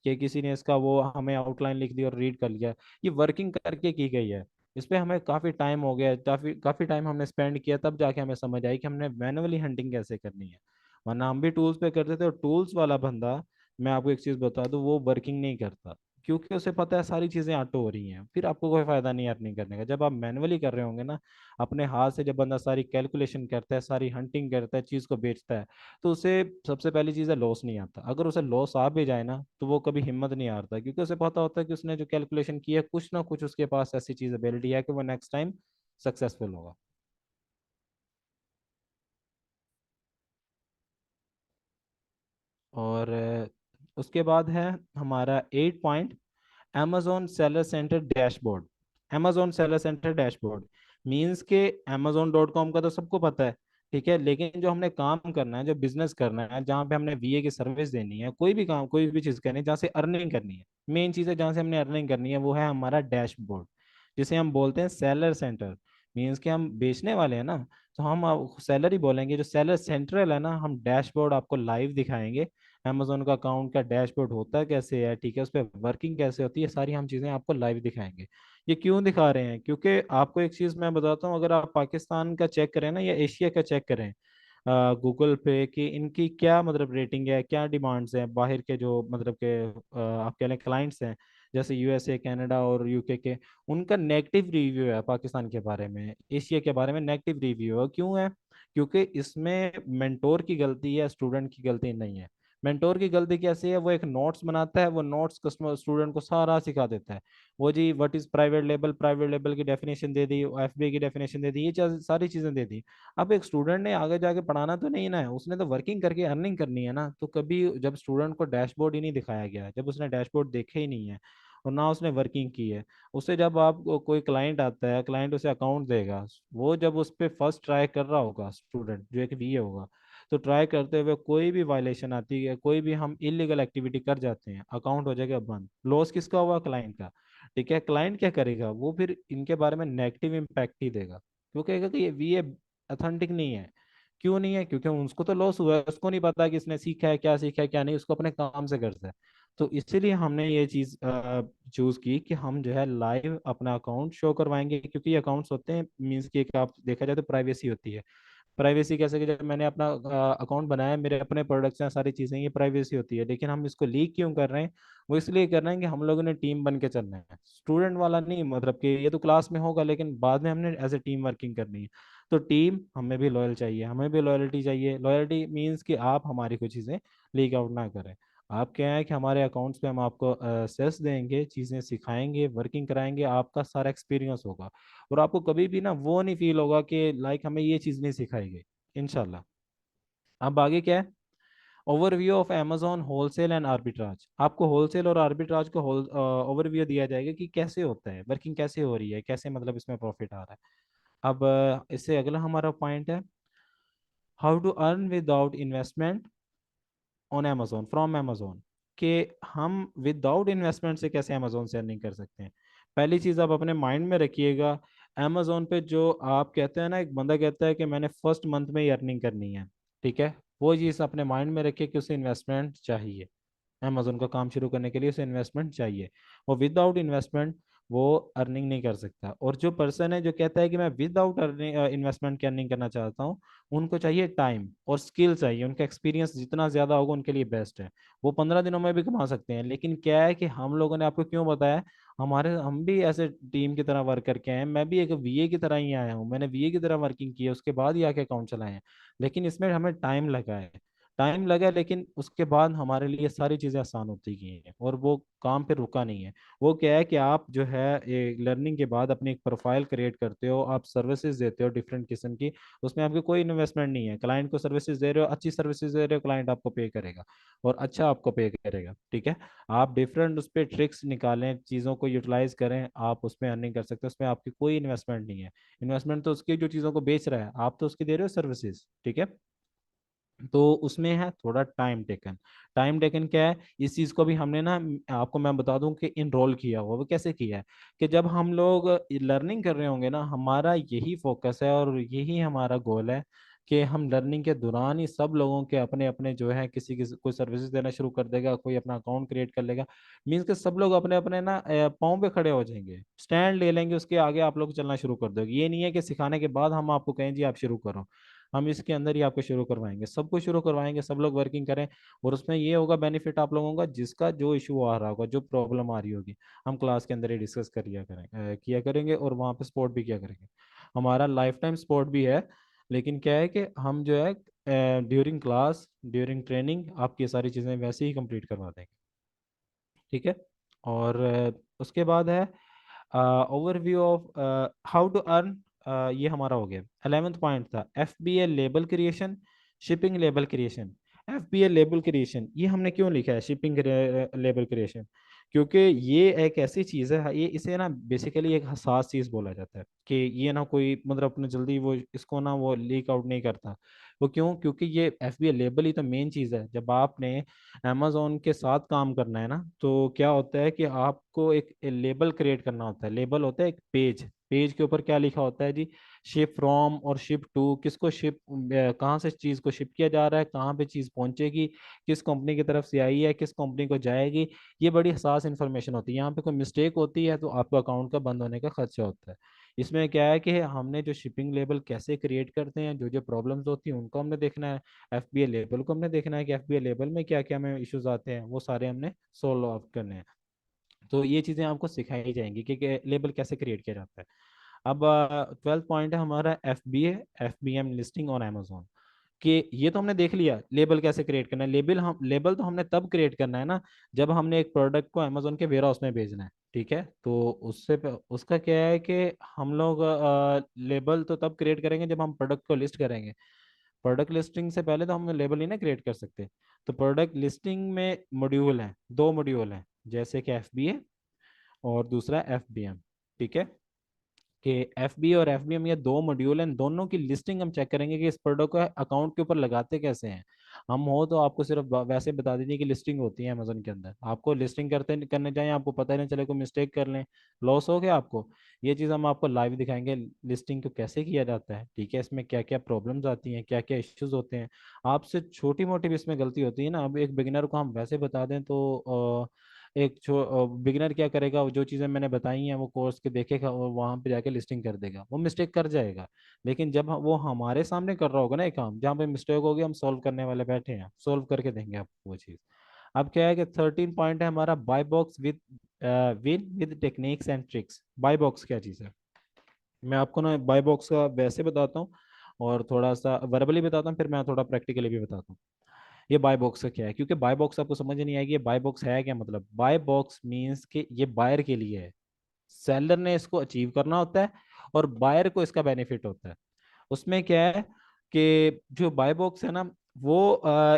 B: कि किसी ने इसका वो हमें आउटलाइन लिख दी और रीड कर लिया। ये वर्किंग करके की गई है। इस पे हमें काफ़ी टाइम हो गया, काफ़ी काफ़ी टाइम हमने स्पेंड किया, तब जाके हमें समझ आई कि हमने मैनुअली हंटिंग कैसे करनी है। वरना हम भी टूल्स पे करते थे, और टूल्स वाला बंदा, मैं आपको एक चीज़ बता दूं, वो वर्किंग नहीं करता, क्योंकि उसे पता है सारी चीज़ें ऑटो हो रही हैं, फिर आपको कोई फायदा नहीं है अर्निंग करने का। जब आप मैनुअली कर रहे होंगे ना, अपने हाथ से जब बंदा सारी कैलकुलेशन करता है, सारी हंटिंग करता है, चीज़ को बेचता है, तो उसे सबसे पहली चीज़ है लॉस नहीं आता। अगर उसे लॉस आ भी जाए ना, तो वो कभी हिम्मत नहीं हारता, क्योंकि उसे पता होता है कि उसने जो कैलकुलेशन की है, कुछ ना कुछ उसके पास ऐसी चीज़ एबिलिटी है कि वो नेक्स्ट टाइम सक्सेसफुल होगा। और उसके बाद है हमारा 8 point, amazon seller centre dashboard. amazon seller centre dashboard means के amazon.com का तो सबको पता है, ठीक है, लेकिन जो हमने काम करना है, जो बिजनेस करना है, जहाँ पे हमने वीए की सर्विस देनी है, कोई भी काम, कोई भी चीज़ करनी है, जहाँ से अर्निंग करनी है, मेन चीज़ है जहाँ से हमने अर्निंग करनी है, वो है हमारा डैशबोर्ड, जिसे हम बोलते हैं सेलर सेंटर। मीन्स के हम बेचने वाले हैं ना, तो हम सेलर ही बोलेंगे। जो सेलर सेंट्रल है ना, हम डैशबोर्ड आपको लाइव दिखाएंगे, अमेजोन का अकाउंट का डैशबोर्ड होता कैसे है, ठीक है, उस पर वर्किंग कैसे होती है, सारी हम चीज़ें आपको लाइव दिखाएंगे। ये क्यों दिखा रहे हैं? क्योंकि आपको एक चीज़ मैं बताता हूँ, अगर आप पाकिस्तान का चेक करें ना, या एशिया का चेक करें गूगल पे, कि इनकी क्या मतलब रेटिंग है, क्या डिमांड्स हैं बाहर के, जो मतलब के आप कह लें क्लाइंट्स हैं, जैसे यूएसए, कनाडा और यूके के, उनका नेगेटिव रिव्यू है पाकिस्तान के बारे में, एशिया के बारे में नेगेटिव रिव्यू है। क्यों है? क्योंकि इसमें मेंटोर की गलती है, स्टूडेंट की गलती नहीं है। मेंटोर की गलती कैसी है, वो एक नोट्स बनाता है, वो नोट्स कस्टमर स्टूडेंट को सारा सिखा देता है। वो जी व्हाट इज प्राइवेट लेबल की डेफिनेशन दे दी, एफबीए की डेफिनेशन दे दी, ये सारी चीजें दे दी। अब एक स्टूडेंट ने आगे जाके पढ़ाना तो नहीं ना है, उसने तो वर्किंग करके अर्निंग करनी है ना। तो कभी जब स्टूडेंट को डैशबोर्ड ही नहीं दिखाया गया, जब उसने डैशबोर्ड देखे ही नहीं है और ना उसने वर्किंग की है, उससे जब आप कोई क्लाइंट आता है, क्लाइंट उसे अकाउंट देगा, वो जब उस पर फर्स्ट ट्राई कर रहा होगा स्टूडेंट जो एक वीए होगा, तो ट्राई करते हुए कोई भी वायलेशन आती है, कोई भी हम इलीगल एक्टिविटी कर जाते हैं, अकाउंट हो जाएगा बंद। लॉस किसका हुआ? क्लाइंट का। ठीक है, क्लाइंट क्या करेगा? वो फिर इनके बारे में नेगेटिव इम्पैक्ट ही देगा, क्यों कहेगा कि ये वीए अथेंटिक नहीं है। क्यों नहीं है? क्योंकि उसको तो लॉस हुआ है, उसको नहीं पता कि इसने सीखा है क्या, सीखा है क्या नहीं, उसको अपने काम से करता है। तो इसीलिए हमने ये चीज चूज की कि हम जो है लाइव अपना अकाउंट शो करवाएंगे, क्योंकि ये अकाउंट्स होते हैं मीन्स की एक आप देखा जाए तो प्राइवेसी होती है। प्राइवेसी कैसे कि जब मैंने अपना अकाउंट बनाया, मेरे अपने प्रोडक्ट्स हैं, सारी चीज़ें, ये प्राइवेसी होती है। लेकिन हम इसको लीक क्यों कर रहे हैं? वो इसलिए कर रहे हैं कि हम लोगों ने टीम बन के चलना है, स्टूडेंट वाला नहीं, मतलब कि ये तो क्लास में होगा लेकिन बाद में हमने एज ए टीम वर्किंग करनी है। तो टीम हमें भी लॉयल चाहिए, हमें भी लॉयल्टी चाहिए। लॉयल्टी मीन्स कि आप हमारी कोई चीज़ें लीक आउट ना करें। आप क्या है कि हमारे अकाउंट्स पे हम आपको सेस देंगे, चीज़ें सिखाएंगे, वर्किंग कराएंगे, आपका सारा एक्सपीरियंस होगा। और आपको कभी भी ना वो नहीं फील होगा कि लाइक हमें ये चीज़ नहीं सिखाई गई, इंशाल्लाह। अब आगे क्या है? Overview of Amazon wholesale and arbitrage. आपको होलसेल और आर्बिट्राज को ओवरव्यू दिया जाएगा कि कैसे होता है, वर्किंग कैसे हो रही है, कैसे मतलब इसमें प्रॉफिट आ रहा है। अब इससे अगला हमारा पॉइंट है how to earn without investment on Amazon from Amazon, कि हम विदाउट इन्वेस्टमेंट से कैसे अमेजोन से अर्निंग कर सकते हैं। पहली चीज़ आप अपने माइंड में रखिएगा, अमेजोन पे जो आप कहते हैं ना, एक बंदा कहता है कि मैंने फर्स्ट मंथ में ही अर्निंग करनी है, ठीक है, वो चीज़ अपने माइंड में रखिए कि उसे इन्वेस्टमेंट चाहिए। अमेजोन का काम शुरू करने के लिए उसे इन्वेस्टमेंट चाहिए। वो विदाउट इन्वेस्टमेंट वो अर्निंग नहीं कर सकता। और जो पर्सन है जो कहता है कि मैं विदाउट अर्निंग इन्वेस्टमेंट की अर्निंग करना चाहता हूँ, उनको चाहिए टाइम और स्किल चाहिए, उनका एक्सपीरियंस जितना ज़्यादा होगा उनके लिए बेस्ट है। वो 15 दिनों में भी कमा सकते हैं। लेकिन क्या है कि हम लोगों ने आपको क्यों बताया, हम भी ऐसे टीम की तरह वर्क करके आए हैं, मैं भी एक वीए की तरह ही आया हूँ, मैंने वीए की तरह वर्किंग की है, उसके बाद ही आके अकाउंट चलाए हैं। लेकिन इसमें हमें टाइम लगा है, टाइम लगा, लेकिन उसके बाद हमारे लिए सारी चीज़ें आसान होती गई हैं और वो काम पे रुका नहीं है। वो क्या है कि आप जो है लर्निंग के बाद अपनी एक प्रोफाइल क्रिएट करते हो, आप सर्विसेज देते हो डिफरेंट किस्म की, उसमें आपकी कोई इन्वेस्टमेंट नहीं है। क्लाइंट को सर्विसेज दे रहे हो, अच्छी सर्विसेज दे रहे हो, क्लाइंट आपको पे करेगा और अच्छा आपको पे करेगा। ठीक है, आप डिफरेंट उस पर ट्रिक्स निकालें, चीज़ों को यूटिलाइज करें, आप उसमें अर्निंग कर सकते हो। उसमें आपकी कोई इन्वेस्टमेंट नहीं है। इन्वेस्टमेंट तो उसकी जो चीज़ों को बेच रहा है, आप तो उसकी दे रहे हो सर्विसेज। ठीक है, तो उसमें है थोड़ा टाइम टेकन। टाइम टेकन क्या है, इस चीज को भी हमने ना आपको मैं बता दूं कि इनरोल किया हुआ। वो कैसे किया है कि जब हम लोग लर्निंग कर रहे होंगे ना, हमारा यही फोकस है और यही हमारा गोल है कि हम लर्निंग के दौरान ही सब लोगों के अपने अपने जो है, किसी की कोई सर्विसेज देना शुरू कर देगा, कोई अपना अकाउंट क्रिएट कर लेगा। मीन्स के सब लोग अपने अपने ना पाँव पे खड़े हो जाएंगे, स्टैंड ले लेंगे, उसके आगे आप लोग चलना शुरू कर दोगे। ये नहीं है कि सिखाने के बाद हम आपको कहें जी आप शुरू करो, हम इसके अंदर ही आपको शुरू करवाएंगे, सबको शुरू करवाएंगे, सब लोग वर्किंग करें। और उसमें ये होगा बेनिफिट आप लोगों का, जिसका जो इशू आ रहा होगा, जो प्रॉब्लम आ रही होगी, हम क्लास के अंदर ही डिस्कस किया करेंगे और वहाँ पे सपोर्ट भी किया करेंगे। हमारा लाइफ टाइम सपोर्ट भी है। लेकिन क्या है कि हम जो है ड्यूरिंग क्लास, ड्यूरिंग ट्रेनिंग आपकी ये सारी चीज़ें वैसे ही कंप्लीट करवा देंगे। ठीक है, और उसके बाद है overview of how to earn. ये हमारा हो गया। 11th पॉइंट था FBA label creation, shipping label creation. FBA label creation ये हमने क्यों लिखा है शिपिंग लेबल क्रिएशन? क्योंकि ये एक ऐसी चीज़ है, ये इसे ना बेसिकली एक हसास चीज़ बोला जाता है कि ये ना कोई मतलब अपने जल्दी वो इसको ना वो लीक आउट नहीं करता। वो क्यों? क्योंकि ये एफबीए लेबल ही तो मेन चीज़ है। जब आपने अमेजोन के साथ काम करना है ना, तो क्या होता है कि आपको एक लेबल क्रिएट करना होता है। लेबल होता है एक पेज, पेज के ऊपर क्या लिखा होता है जी, शिप फ्रॉम और शिप टू, किसको शिप, कहाँ से चीज़ को शिप किया जा रहा है, कहाँ पे चीज़ पहुंचेगी, किस कंपनी की तरफ से आई है, किस कंपनी को जाएगी। ये बड़ी हसास इंफॉर्मेशन होती है। यहाँ पे कोई मिस्टेक होती है तो आपका अकाउंट का बंद होने का खर्चा होता है। इसमें क्या है कि हमने जो शिपिंग लेबल कैसे क्रिएट करते हैं, जो जो प्रॉब्लम्स होती हैं उनको हमने देखना है। एफबीए लेबल को हमने देखना है कि एफबीए लेबल में क्या क्या में इश्यूज आते हैं, वो सारे हमने सोल्व आउट करने हैं। तो ये चीज़ें आपको सिखाई जाएंगी कि लेबल कैसे क्रिएट किया जाता है। अब 12th पॉइंट है हमारा F B M listing on Amazon. कि ये तो हमने देख लिया लेबल कैसे क्रिएट करना है। लेबल तो हमने तब क्रिएट करना है ना जब हमने एक प्रोडक्ट को अमेजोन के वेयर हाउस में भेजना है, ठीक है। तो उसका क्या है कि हम लोग लेबल तो तब क्रिएट करेंगे जब हम प्रोडक्ट को लिस्ट करेंगे। प्रोडक्ट लिस्टिंग से पहले तो हम लेबल नहीं ना क्रिएट कर सकते। तो प्रोडक्ट लिस्टिंग में मॉड्यूल हैं, दो मॉड्यूल हैं, जैसे कि FBA और दूसरा FBM, ठीक है। कि FBA और FBM ये दो मॉड्यूल हैं, दोनों की लिस्टिंग हम चेक करेंगे कि इस प्रोडक्ट को अकाउंट के ऊपर लगाते कैसे हैं। हम हो तो आपको सिर्फ वैसे बता दीजिए कि लिस्टिंग होती है अमेजोन के अंदर, आपको लिस्टिंग करते करने जाएं आपको पता ही नहीं चले, कोई मिस्टेक कर लें, लॉस हो गया आपको। ये चीज़ हम आपको लाइव दिखाएंगे, लिस्टिंग को कैसे किया जाता है, ठीक है, इसमें क्या क्या प्रॉब्लम्स आती हैं, क्या क्या इश्यूज होते हैं। आपसे छोटी मोटी भी इसमें गलती होती है ना, अब एक बिगिनर को हम वैसे बता दें तो एक बिगिनर क्या करेगा, वो जो चीज़ें मैंने बताई हैं वो कोर्स के देखेगा और वहाँ पे जाके लिस्टिंग कर देगा, वो मिस्टेक कर जाएगा। लेकिन जब वो हमारे सामने कर रहा होगा ना एक काम, जहाँ पे मिस्टेक होगी हम सॉल्व करने वाले बैठे हैं, सॉल्व करके देंगे आपको वो चीज़। अब क्या है कि 13 पॉइंट है हमारा, buy box with techniques and tricks. Buy box क्या चीज़ है, मैं आपको ना बाय बॉक्स का वैसे बताता हूँ और थोड़ा सा वर्बली बताता हूँ, फिर मैं थोड़ा प्रैक्टिकली भी बताता हूँ। ये बाय बॉक्स का क्या है, क्योंकि बाय बॉक्स आपको समझ नहीं आएगी ये बाय बॉक्स है क्या। मतलब बाय बॉक्स मीन्स कि ये बायर के लिए है, सेलर ने इसको अचीव करना होता है और बायर को इसका बेनिफिट होता है। उसमें क्या है कि जो बाय बॉक्स है ना वो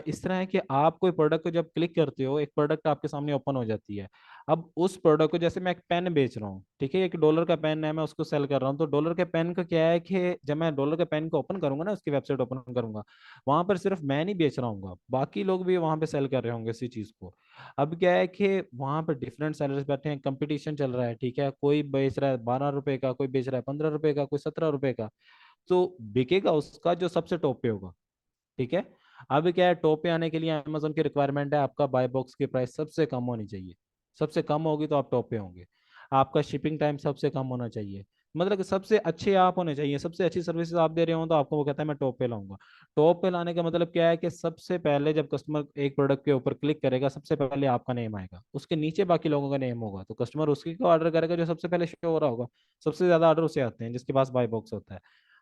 B: इस तरह है कि आप कोई प्रोडक्ट को जब क्लिक करते हो एक प्रोडक्ट आपके सामने ओपन हो जाती है। अब उस प्रोडक्ट को, जैसे मैं एक पेन बेच रहा हूँ, ठीक है, $1 का पेन है, मैं उसको सेल कर रहा हूँ, तो डॉलर के पेन का क्या है कि जब मैं डॉलर के पेन को ओपन करूंगा ना, उसकी वेबसाइट ओपन करूंगा, वहां पर सिर्फ मैं नहीं बेच रहा हूँ, बाकी लोग भी वहां पे सेल कर रहे होंगे इसी चीज को। अब क्या है कि वहां पर डिफरेंट सेलर्स बैठे हैं, कंपटीशन चल रहा है, ठीक है, कोई बेच रहा है ₹12 का, कोई बेच रहा है ₹15 का, कोई ₹17 का। तो बिकेगा उसका जो सबसे टॉप पे होगा, ठीक है। अब क्या है, टॉप पे आने के लिए अमेजोन की रिक्वायरमेंट है आपका बाय बॉक्स की प्राइस सबसे कम होनी चाहिए, सबसे कम होगी तो आप टॉप पे होंगे। आपका शिपिंग टाइम सबसे कम होना चाहिए, मतलब कि सबसे अच्छे आप होने चाहिए, सबसे अच्छी सर्विसेज आप दे रहे हो तो आपको वो कहता है मैं टॉप पे लाऊंगा। टॉप पे लाने का मतलब क्या है कि सबसे पहले जब कस्टमर एक प्रोडक्ट के ऊपर क्लिक करेगा सबसे पहले आपका नेम आएगा, उसके नीचे बाकी लोगों का नेम होगा, तो कस्टमर उसी को ऑर्डर करेगा जो सबसे पहले शो हो रहा होगा। सबसे ज्यादा ऑर्डर उसे आते हैं जिसके पास बाय बॉक्स होता है।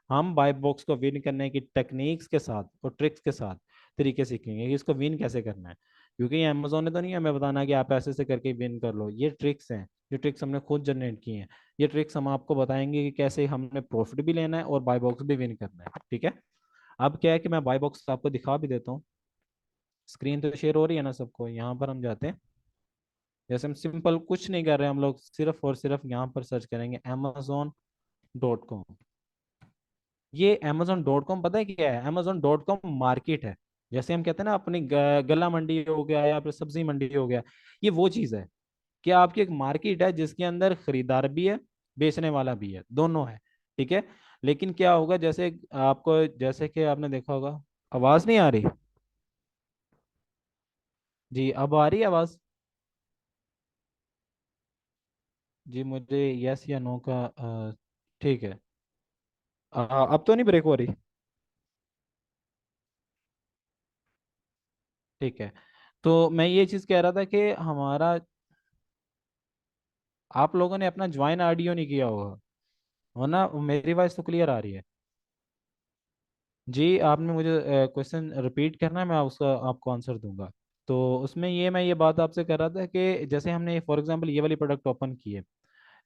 B: हम बाय बॉक्स को विन करने की टेक्निक्स के साथ और ट्रिक्स के साथ तरीके सीखेंगे कि इसको विन कैसे करना है, क्योंकि ये अमेजोन ने तो नहीं हमें बताना कि आप ऐसे ऐसे करके विन कर लो। ये ट्रिक्स हैं, ये ट्रिक्स हमने खुद जनरेट की हैं। ये ट्रिक्स हम आपको बताएंगे कि कैसे हमने प्रॉफिट भी लेना है और बाय बॉक्स भी विन करना है, ठीक है। अब क्या है कि मैं बाय बॉक्स आपको दिखा भी देता हूँ, स्क्रीन तो शेयर हो रही है ना सबको, यहाँ पर हम जाते हैं। जैसे हम सिंपल कुछ नहीं कर रहे हैं, हम लोग सिर्फ और सिर्फ यहाँ पर सर्च करेंगे amazon.com। ये amazon.com पता है क्या है, amazon.com मार्केट है। जैसे हम कहते हैं ना अपनी गला मंडी हो गया या फिर सब्जी मंडी हो गया, ये वो चीज है कि आपकी एक मार्केट है जिसके अंदर खरीदार भी है, बेचने वाला भी है, दोनों है, ठीक है। लेकिन क्या होगा, जैसे आपको, जैसे कि आपने देखा होगा, आवाज नहीं आ रही जी, अब आ रही है आवाज जी मुझे, यस या नो का ठीक है। अब तो नहीं ब्रेक हो रही, ठीक है। तो मैं ये चीज कह रहा था कि हमारा, आप लोगों ने अपना ज्वाइन ऑडियो नहीं किया होगा, वरना मेरी वॉइस तो क्लियर आ रही है। जी आपने मुझे क्वेश्चन रिपीट करना है, मैं उसका आपको आंसर दूंगा। तो उसमें ये बात आपसे कर रहा था कि जैसे हमने फॉर एग्जांपल ये वाली प्रोडक्ट ओपन की है,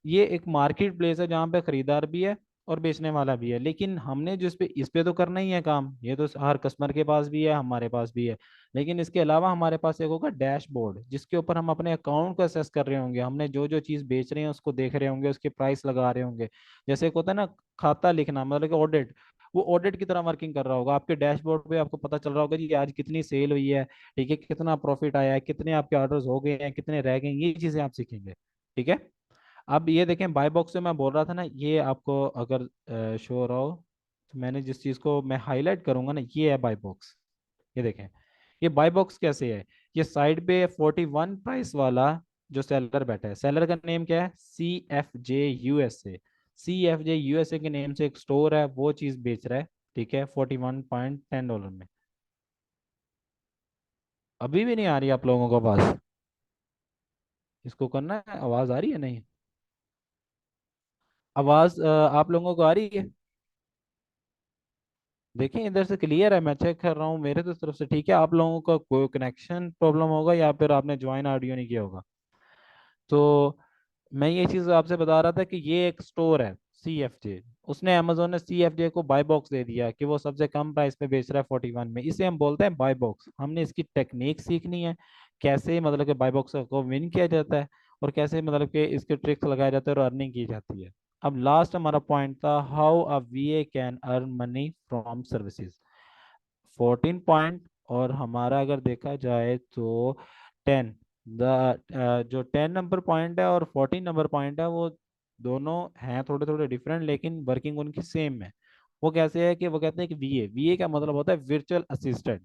B: ये एक मार्केट प्लेस है जहाँ पे खरीदार भी है और बेचने वाला भी है, लेकिन हमने जो इस पे तो करना ही है काम, ये तो हर कस्टमर के पास भी है, हमारे पास भी है। लेकिन इसके अलावा हमारे पास एक होगा डैशबोर्ड जिसके ऊपर हम अपने अकाउंट को असेस कर रहे होंगे, हमने जो जो चीज़ बेच रहे हैं उसको देख रहे होंगे, उसके प्राइस लगा रहे होंगे। जैसे एक होता है ना खाता लिखना, मतलब कि ऑडिट, वो ऑडिट की तरह वर्किंग कर रहा होगा। आपके डैशबोर्ड पे आपको पता चल रहा होगा जी आज कितनी सेल हुई है, ठीक है, कितना प्रॉफिट आया है, कितने आपके ऑर्डर्स हो गए हैं, कितने रह गए हैं, ये चीज़ें आप सीखेंगे, ठीक है। अब ये देखें बाय बॉक्स से मैं बोल रहा था ना, ये आपको अगर शो हो रहा हो, तो मैंने जिस चीज़ को मैं हाईलाइट करूंगा ना, ये है बाय बॉक्स। ये देखें, ये बाय बॉक्स कैसे है, ये साइड पे 41 प्राइस वाला जो सेलर बैठा है, सेलर का नेम क्या है, CFJ USA। CFJ USA के नेम से एक स्टोर है, वो चीज़ बेच रहा है, ठीक है, $41.10 में। अभी भी नहीं आ रही आप लोगों को आवाज़, इसको करना है, आवाज़ आ रही है नहीं, आवाज़ आप लोगों को आ रही है। देखिए इधर से क्लियर है, मैं चेक कर रहा हूँ मेरे तो तरफ से ठीक है। आप लोगों का कोई कनेक्शन प्रॉब्लम होगा या फिर आपने ज्वाइन ऑडियो नहीं किया होगा। तो मैं ये चीज आपसे बता रहा था कि ये एक स्टोर है CFJ। उसने अमेजोन ने CFJ को बाय बॉक्स दे दिया कि वो सबसे कम प्राइस पे बेच रहा है 41 में। इसे हम बोलते हैं बाय बॉक्स। हमने इसकी टेक्निक सीखनी है, कैसे मतलब कि बाय बॉक्स को विन किया जाता है और कैसे मतलब कि इसके ट्रिक्स लगाए जाते हैं और अर्निंग की जाती है। अब लास्ट हमारा पॉइंट था, how a VA can earn money from services. 14 point और हमारा अगर देखा जाए तो 10, जो 10 नंबर पॉइंट है और 14 नंबर पॉइंट है वो दोनों हैं थोड़े थोड़े डिफरेंट, लेकिन वर्किंग उनकी सेम है। वो कैसे है कि वो कहते हैं कि VA का मतलब होता है वर्चुअल असिस्टेंट।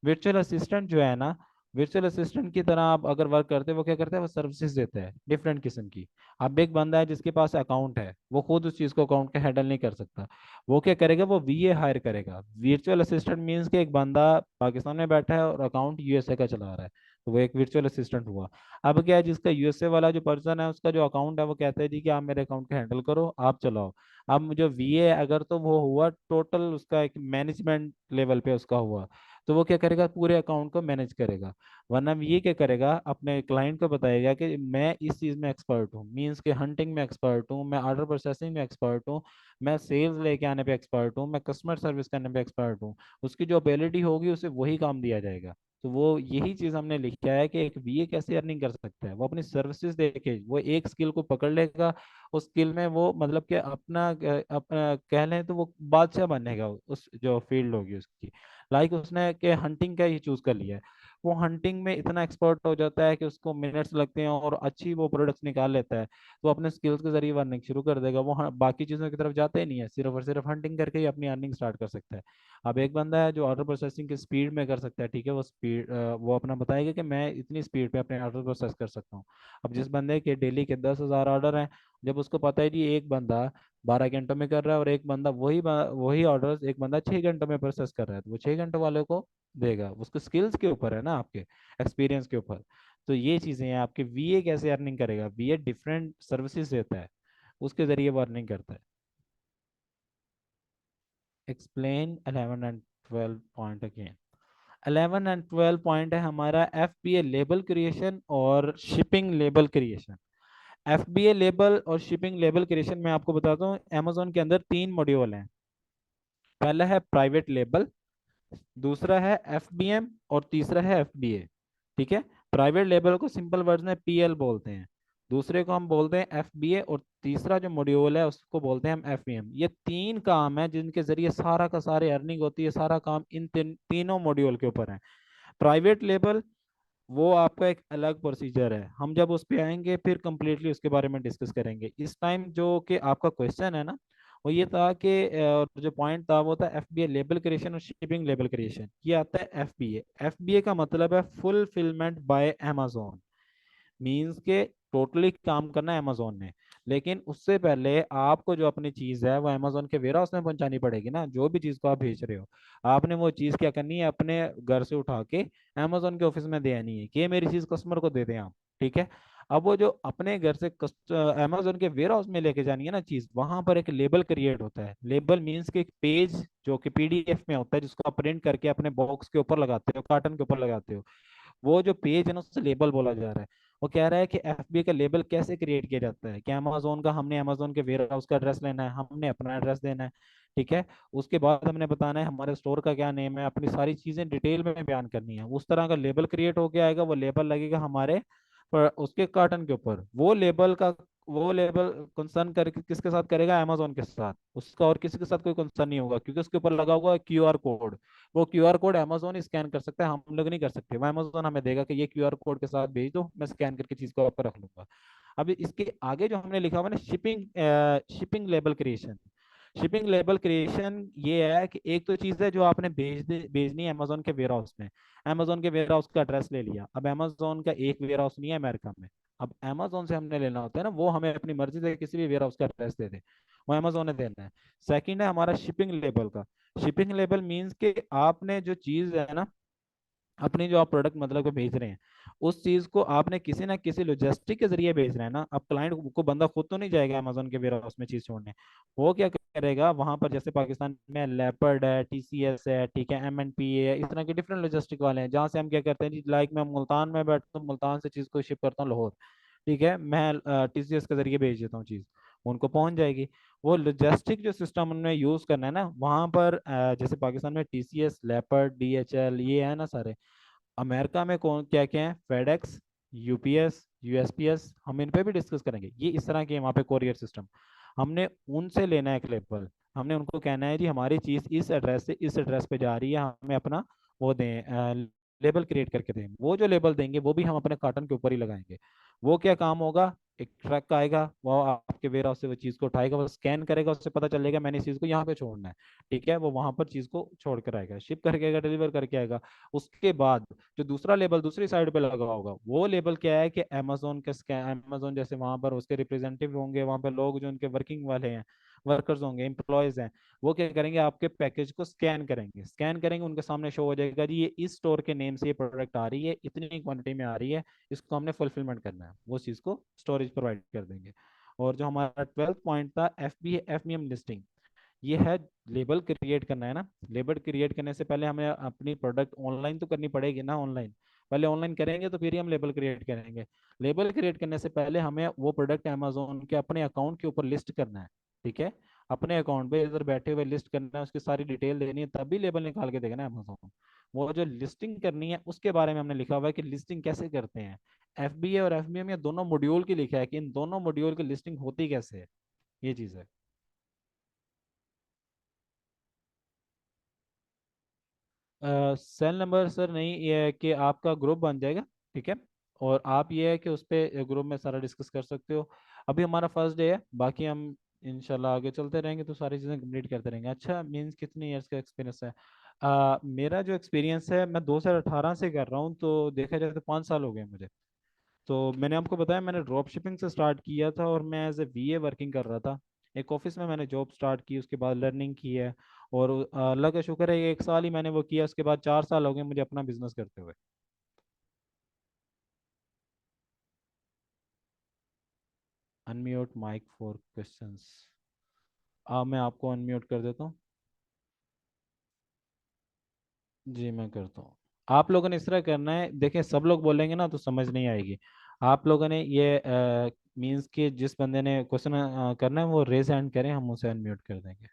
B: वर्चुअल असिस्टेंट जो है ना, वर्चुअल असिस्टेंट की तरह आप अगर वर्क करते हैं, वो क्या करते हैं, वो सर्विसेज देता है डिफरेंट किस्म की। अब एक बंदा है जिसके पास अकाउंट है, वो खुद उस चीज को अकाउंट का हैंडल नहीं कर सकता, वो क्या करेगा, वो VA हायर करेगा। वर्चुअल असिस्टेंट मींस कि एक बंदा पाकिस्तान में बैठा है और अकाउंट USA का चला रहा है, तो वो एक वर्चुअल असिस्टेंट हुआ। अब क्या है, जिसका USA वाला जो पर्सन है उसका जो अकाउंट है, वो कहता है जी कि आप मेरे अकाउंट का हैंडल करो, आप चलाओ। अब जो VA अगर तो वो हुआ टोटल उसका एक मैनेजमेंट लेवल पे उसका हुआ, तो वो क्या करेगा, पूरे अकाउंट को मैनेज करेगा। वरना ये क्या करेगा, अपने क्लाइंट को बताएगा कि मैं इस चीज़ में एक्सपर्ट हूँ, मीन्स के हंटिंग में एक्सपर्ट हूँ, मैं ऑर्डर प्रोसेसिंग में एक्सपर्ट हूँ, मैं सेल्स लेके आने पे एक्सपर्ट हूँ, मैं कस्टमर सर्विस करने पे एक्सपर्ट हूँ। उसकी जो एबिलिटी होगी उसे वही काम दिया जाएगा। तो वो यही चीज हमने लिखा है कि एक VA कैसे अर्निंग कर सकता है। वो अपनी सर्विसेज देके वो एक स्किल को पकड़ लेगा, उस स्किल में वो मतलब कि अपना कह लें तो वो बादशाह बनेगा उस जो फील्ड होगी उसकी। लाइक उसने के हंटिंग का ही चूज कर लिया है, वो हंटिंग में इतना एक्सपर्ट हो जाता है कि उसको मिनट्स लगते हैं और अच्छी वो प्रोडक्ट्स निकाल लेता है। तो अपने स्किल्स के जरिए अर्निंग शुरू कर देगा। वो बाकी चीज़ों की तरफ जाते ही नहीं है, सिर्फ और सिर्फ हंटिंग करके ही अपनी अर्निंग स्टार्ट कर सकता है। अब एक बंदा है जो ऑर्डर प्रोसेसिंग की स्पीड में कर सकता है, ठीक है, वो स्पीड वो अपना बताएगा कि मैं इतनी स्पीड पे अपने ऑर्डर प्रोसेस कर सकता हूँ। अब जिस बंदे के डेली के 10,000 ऑर्डर हैं, जब उसको पता है कि एक बंदा 12 घंटों में कर रहा है और एक बंदा वही ऑर्डर एक बंदा 6 घंटों में प्रोसेस कर रहा है, तो वो 6 घंटों वाले को देगा। उसके स्किल्स के ऊपर है ना, आपके एक्सपीरियंस के ऊपर। तो ये चीजें हैं आपके। VA कैसे अर्निंग करेगा, VA डिफरेंट सर्विसेज देता है, उसके जरिए वो अर्निंग करता है। Explain 11 and 12 point again. 11 and 12 point है हमारा FBA लेबल क्रिएशन और shipping label creation. FBA label और शिपिंग लेबल क्रिएशन में आपको बताता हूँ, अमेजोन के अंदर 3 मॉड्यूल हैं। पहला है प्राइवेट लेबल, दूसरा है FBM और तीसरा है FBA। ठीक है, प्राइवेट लेबल को सिंपल वर्ड्स में PL बोलते हैं, दूसरे को हम बोलते हैं FBA और तीसरा जो मॉड्यूल है उसको बोलते हैं हम FBM। ये 3 काम है जिनके जरिए सारा का सारे अर्निंग होती है। सारा काम इन तीनों मॉड्यूल के ऊपर है। प्राइवेट लेबल वो आपका एक अलग प्रोसीजर है, हम जब उस पे आएंगे फिर कंप्लीटली उसके बारे में डिस्कस करेंगे। इस टाइम जो कि आपका क्वेश्चन है ना, वो ये था कि जो पॉइंट था वो था FBA लेबल क्रिएशन और शिपिंग लेबल क्रिएशन। ये आता है FBA। FBA का मतलब है फुलफिलमेंट बाय अमेजोन, मीन्स के टोटली काम करना है अमेजोन ने। लेकिन उससे पहले आपको जो अपनी चीज है वो अमेजोन के वेयर हाउस में पहुंचानी पड़ेगी ना। जो भी चीज को आप भेज रहे हो, आपने वो चीज क्या करनी है, अपने घर से उठा के अमेजोन के ऑफिस में दे आनी है कि ये मेरी चीज कस्टमर को दे दें आप। ठीक है, अब वो जो अपने घर से अमेजोन के वेयर हाउस में लेके जानी है ना चीज, वहां पर एक लेबल क्रिएट होता है। लेबल मीन्स के एक पेज जो कि PDF में होता है, जिसको आप प्रिंट करके अपने बॉक्स के ऊपर लगाते हो, कार्टन के ऊपर लगाते हो। वो जो पेज है ना उससे लेबल बोला जा रहा है। वो कह रहा है कि FBA का लेबल कैसे क्रिएट किया जाता है कि अमेजोन का, हमने अमेजोन के वेयर हाउस का एड्रेस लेना है, हमने अपना एड्रेस देना है। ठीक है, उसके बाद हमने बताना है हमारे स्टोर का क्या नेम है, अपनी सारी चीजें डिटेल में बयान करनी है। उस तरह का लेबल क्रिएट होके आएगा, वो लेबल लगेगा हमारे पर उसके कार्टन के ऊपर। वो लेबल कंसर्न करके किसके साथ करेगा, अमेजोन के साथ। उसका और किसी के साथ कोई कंसर्न नहीं होगा, क्योंकि उसके ऊपर लगा हुआ है QR कोड। वो QR कोड अमेजोन ही स्कैन कर सकता है, हम लोग नहीं कर सकते। वो अमेजोन हमें देगा कि ये QR कोड के साथ भेज दो, मैं स्कैन करके चीज को आपको रख लूंगा। अभी इसके आगे जो हमने लिखा हुआ है ना, shipping label creation. Shipping label creation ये है कि एक तो चीज है जो आपने भेजनी है अमेजोन के वेयर हाउस में। अमेजोन के वेयर हाउस का एड्रेस ले लिया। अब अमेजोन का एक वेयर हाउस नहीं है अमेरिका में, अब अमेजोन से हमने लेना होता है ना, वो हमें अपनी मर्जी से किसी भी वेयर हाउस का एड्रेस दे दे, वो अमेजोन ने देना है। सेकंड है हमारा शिपिंग लेबल का। शिपिंग लेबल मीन्स कि आपने जो चीज है ना, अपनी जो आप प्रोडक्ट मतलब को भेज रहे हैं, उस चीज को आपने किसी ना किसी लॉजिस्टिक के जरिए भेज रहे हैं ना। अब क्लाइंट को बंदा खुद तो नहीं जाएगा अमेजोन के वेयर हाउस में चीज छोड़ने। वो क्या करेगा वहां पर, जैसे पाकिस्तान में लेपर्ड है, टीसीएस है, ठीक है, एमएनपी है, इस तरह के डिफरेंट लॉजिस्टिक वाले हैं, जहाँ से हम क्या करते हैं जी, लाइक मैं मुल्तान में बैठता हूँ, मुल्तान से चीज को शिप करता हूँ लाहौर, ठीक है, मैं टीसीएस के जरिए भेज देता हूँ चीज, उनको पहुंच जाएगी। वो लॉजिस्टिक जो सिस्टम उन्हें यूज करना है ना वहां पर, जैसे पाकिस्तान में टीसीएस, लेपर्ड, डीएचएल, ये है ना सारे। अमेरिका में कौन क्या क्या है, फेडेक्स, यूपीएस, यूएसपीएस, हम इन पे भी डिस्कस करेंगे। ये इस तरह के वहाँ पे कोरियर सिस्टम, हमने उनसे लेना है एक लेबल। हमने उनको कहना है जी हमारी चीज़ इस एड्रेस से इस एड्रेस पे जा रही है, हमें अपना वो दें, लेबल क्रिएट करके दें। वो जो लेबल देंगे वो भी हम अपने कार्टन के ऊपर ही लगाएंगे। वो क्या काम होगा, एक ट्रक आएगा, वो आपके वेयर हाउस से वो चीज़ को उठाएगा, वो स्कैन करेगा, उससे पता चलेगा मैंने इस चीज़ को यहाँ पे छोड़ना है, ठीक है, वो वहां पर चीज़ को छोड़ कर आएगा, शिप करके आएगा, डिलीवर करके आएगा। उसके बाद जो दूसरा लेबल दूसरी साइड पे लगा होगा, वो लेबल क्या है कि अमेजोन के, अमेजोन जैसे वहां पर उसके रिप्रेजेंटेटिव होंगे, वहां पर लोग जो उनके वर्किंग वाले हैं, वर्कर्स होंगे, एम्प्लॉयज हैं, वो क्या करेंगे, आपके पैकेज को स्कैन करेंगे, स्कैन करेंगे, उनके सामने शो हो जाएगा जी ये इस स्टोर के नेम से ये प्रोडक्ट आ रही है, इतनी क्वांटिटी में आ रही है, इसको हमने फुलफिलमेंट करना है, वो चीज़ को स्टोरेज प्रोवाइड कर देंगे। और जो हमारा 12th पॉइंट था, एफ बी एम लिस्टिंग, ये है लेबल क्रिएट करना है ना। लेबल क्रिएट करने से पहले हमें अपनी प्रोडक्ट ऑनलाइन तो करनी पड़ेगी ना, ऑनलाइन पहले ऑनलाइन करेंगे तो फिर ही हम लेबल क्रिएट करेंगे। लेबल क्रिएट करने से पहले हमें वो प्रोडक्ट अमेजोन के अपने अकाउंट के ऊपर लिस्ट करना है, ठीक है, अपने अकाउंट पे इधर बैठे हुए लिस्ट करना है, उसकी सारी डिटेल देनी है, तभी लेबल निकाल के देगा ना अमेजोन। वो जो लिस्टिंग करनी है उसके बारे में हमने लिखा हुआ है कि लिस्टिंग कैसे करते हैं। एफबीए और एफबीएम ये दोनों मॉड्यूल की लिखा है कि इन दोनों मॉड्यूल की लिस्टिंग होती कैसे है, ये चीज़ है। सेल नंबर सर नहीं, ये है कि आपका ग्रुप बन जाएगा, ठीक है, और आप ये है कि उस पे ग्रुप में सारा डिस्कस कर सकते हो। अभी हमारा फर्स्ट डे है, बाकी हम इंशाल्लाह आगे चलते रहेंगे तो सारी चीज़ें कंप्लीट करते रहेंगे। अच्छा, मीन्स कितने इयर्स का एक्सपीरियंस है? मेरा जो एक्सपीरियंस है, मैं 2018 से कर रहा हूँ, तो देखा जाए तो 5 साल हो गए मुझे। तो मैंने आपको बताया मैंने ड्रॉप शिपिंग से स्टार्ट किया था, और मैं एज ए वीए वर्किंग कर रहा था। एक ऑफिस में मैंने जॉब स्टार्ट की, उसके बाद लर्निंग की है, और अल्लाह का शुक्र है 1 साल ही मैंने वो किया, उसके बाद 4 साल हो गए मुझे अपना बिजनेस करते हुए। Unmute mic for questions. मैं आपको अनम्यूट कर देता हूँ। जी मैं करता हूँ। आप लोगों ने इस तरह करना है, देखें सब लोग बोलेंगे ना तो समझ नहीं आएगी। आप लोगों ने ये मीन्स कि जिस बंदे ने क्वेश्चन करना है वो रेज हैंड करें, हम उसे अनम्यूट कर देंगे।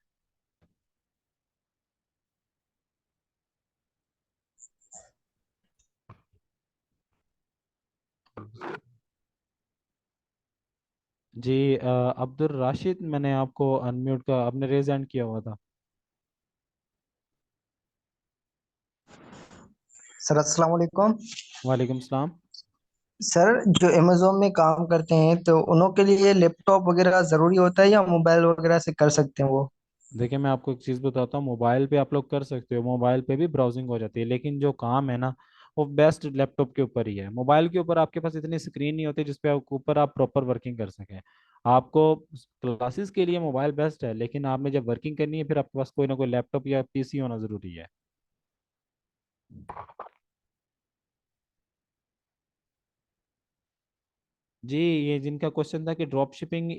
B: जी अब्दुल राशिद, मैंने आपको अनम्यूट का, आपने रेज हैंड किया हुआ था।
C: सर अस्सलाम वालेकुम।
B: वालेकुम सलाम।
C: सर जो अमेजोन में काम करते हैं तो उन्हों के लिए लैपटॉप वगैरह जरूरी होता है या मोबाइल वगैरह से कर सकते हैं वो?
B: देखिए मैं आपको एक चीज़ बताता हूँ, मोबाइल पे आप लोग कर सकते हो, मोबाइल पे भी ब्राउजिंग हो जाती है, लेकिन जो काम है ना वो बेस्ट लैपटॉप के ऊपर ही है। मोबाइल के ऊपर आपके पास इतनी स्क्रीन नहीं होती जिसपे आप ऊपर आप प्रॉपर वर्किंग कर सकें। आपको क्लासेस के लिए मोबाइल बेस्ट है, लेकिन आपने जब वर्किंग करनी है फिर आपके पास कोई ना कोई लैपटॉप या पीसी होना ज़रूरी है। जी, ये जिनका क्वेश्चन था कि ड्रॉप शिपिंग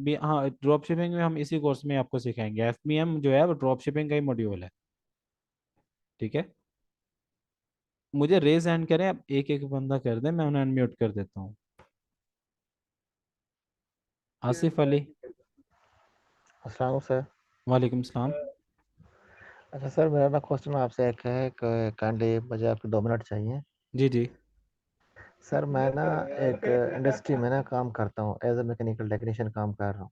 B: भी, हाँ ड्रॉप शिपिंग में हम इसी कोर्स में आपको सिखाएंगे। एफबीएम जो है वो ड्रॉप शिपिंग का ही मॉड्यूल है, ठीक है। मुझे रेज हैंड करें, अब एक एक बंदा कर दें, मैं उन्हें अनम्यूट कर देता हूँ। आसिफ अली।
D: अस्सलाम सर।
B: वालेकुम सलाम।
D: अच्छा सर, मेरा ना क्वेश्चन आपसे एक है कि काइंडली मुझे आपके 2 मिनट चाहिए।
B: जी जी।
D: सर मैं ना एक इंडस्ट्री में ना काम करता हूँ, एज ए मैकेनिकल टेक्नीशियन काम कर रहा हूँ।